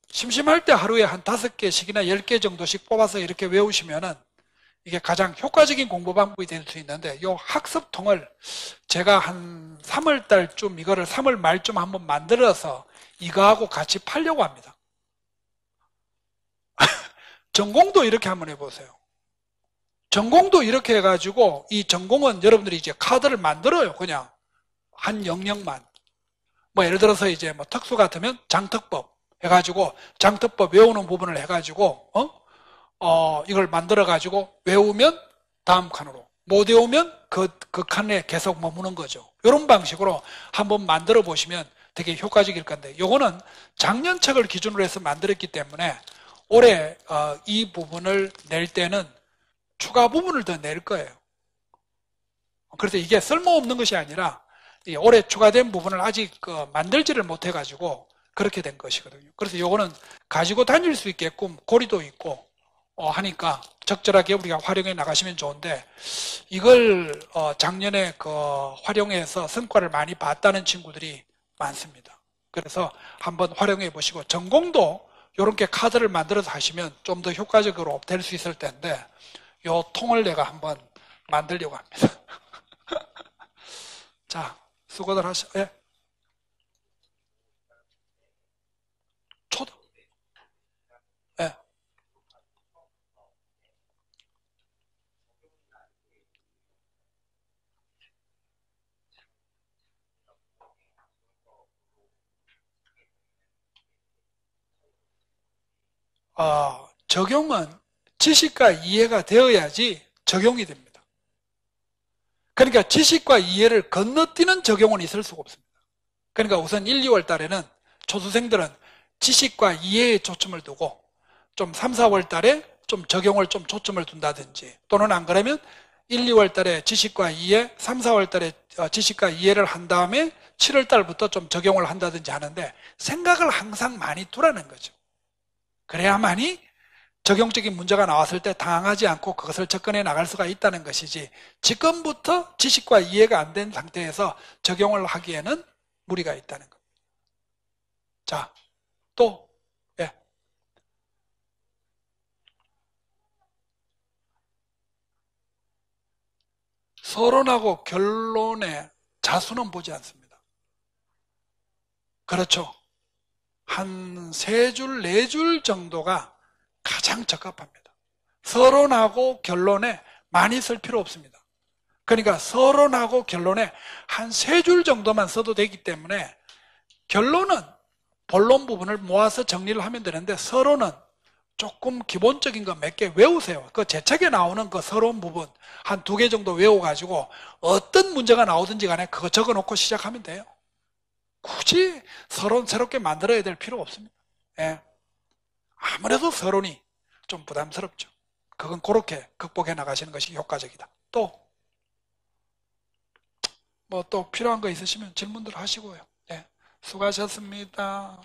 심심할 때 하루에 한 5개씩이나 10개 정도씩 뽑아서 이렇게 외우시면은 이게 가장 효과적인 공부 방법이 될 수 있는데, 이 학습통을 제가 한 3월 달쯤 이거를 3월 말쯤 한번 만들어서 이거하고 같이 팔려고 합니다. 전공도 이렇게 한번 해보세요. 전공도 이렇게 해가지고 이 전공은 여러분들이 이제 카드를 만들어요. 그냥 한 영역만. 뭐 예를 들어서 이제 뭐 특수 같으면 장특법 해가지고 장특법 외우는 부분을 해가지고 이걸 만들어가지고 외우면 다음 칸으로, 못 외우면 그 칸에 계속 머무는 거죠. 이런 방식으로 한번 만들어 보시면 되게 효과적일 건데, 요거는 작년 책을 기준으로 해서 만들었기 때문에 올해 이 부분을 낼 때는 추가 부분을 더 낼 거예요. 그래서 이게 쓸모없는 것이 아니라 올해 추가된 부분을 아직 만들지를 못해가지고 그렇게 된 것이거든요. 그래서 요거는 가지고 다닐 수 있게끔 고리도 있고 하니까 적절하게 우리가 활용해 나가시면 좋은데, 이걸 작년에 활용해서 성과를 많이 봤다는 친구들이 많습니다. 그래서 한번 활용해 보시고, 전공도 이렇게 카드를 만들어서 하시면 좀 더 효과적으로 될 수 있을 텐데, 요 통을 내가 한번 만들려고 합니다. 자, 수고들 하시죠. 예? 초등. 예. 적용은 지식과 이해가 되어야지 적용이 됩니다. 그러니까 지식과 이해를 건너뛰는 적용은 있을 수가 없습니다. 그러니까 우선 1, 2월 달에는 초수생들은 지식과 이해에 초점을 두고 좀 3, 4월 달에 좀 적용을 좀 초점을 둔다든지, 또는 안 그러면 1, 2월 달에 지식과 이해, 3, 4월 달에 지식과 이해를 한 다음에 7월 달부터 좀 적용을 한다든지 하는데, 생각을 항상 많이 두라는 거죠. 그래야만이 적용적인 문제가 나왔을 때 당황하지 않고 그것을 접근해 나갈 수가 있다는 것이지, 지금부터 지식과 이해가 안 된 상태에서 적용을 하기에는 무리가 있다는 겁니다. 자, 또, 예. 서론하고 결론에 자수는 보지 않습니다. 그렇죠. 한 3줄, 4줄 정도가 가장 적합합니다. 서론하고 결론에 많이 쓸 필요 없습니다. 그러니까 서론하고 결론에 한 3줄 정도만 써도 되기 때문에, 결론은 본론 부분을 모아서 정리를 하면 되는데, 서론은 조금 기본적인 거 몇 개 외우세요. 제 책에 나오는 그 서론 부분 한 2개 정도 외워가지고 어떤 문제가 나오든지 간에 그거 적어놓고 시작하면 돼요. 굳이 서론 새롭게 만들어야 될 필요 없습니다. 예. 아무래도 서론이 좀 부담스럽죠. 그건 그렇게 극복해 나가시는 것이 효과적이다. 또 뭐 또 필요한 거 있으시면 질문들 하시고요. 네, 수고하셨습니다.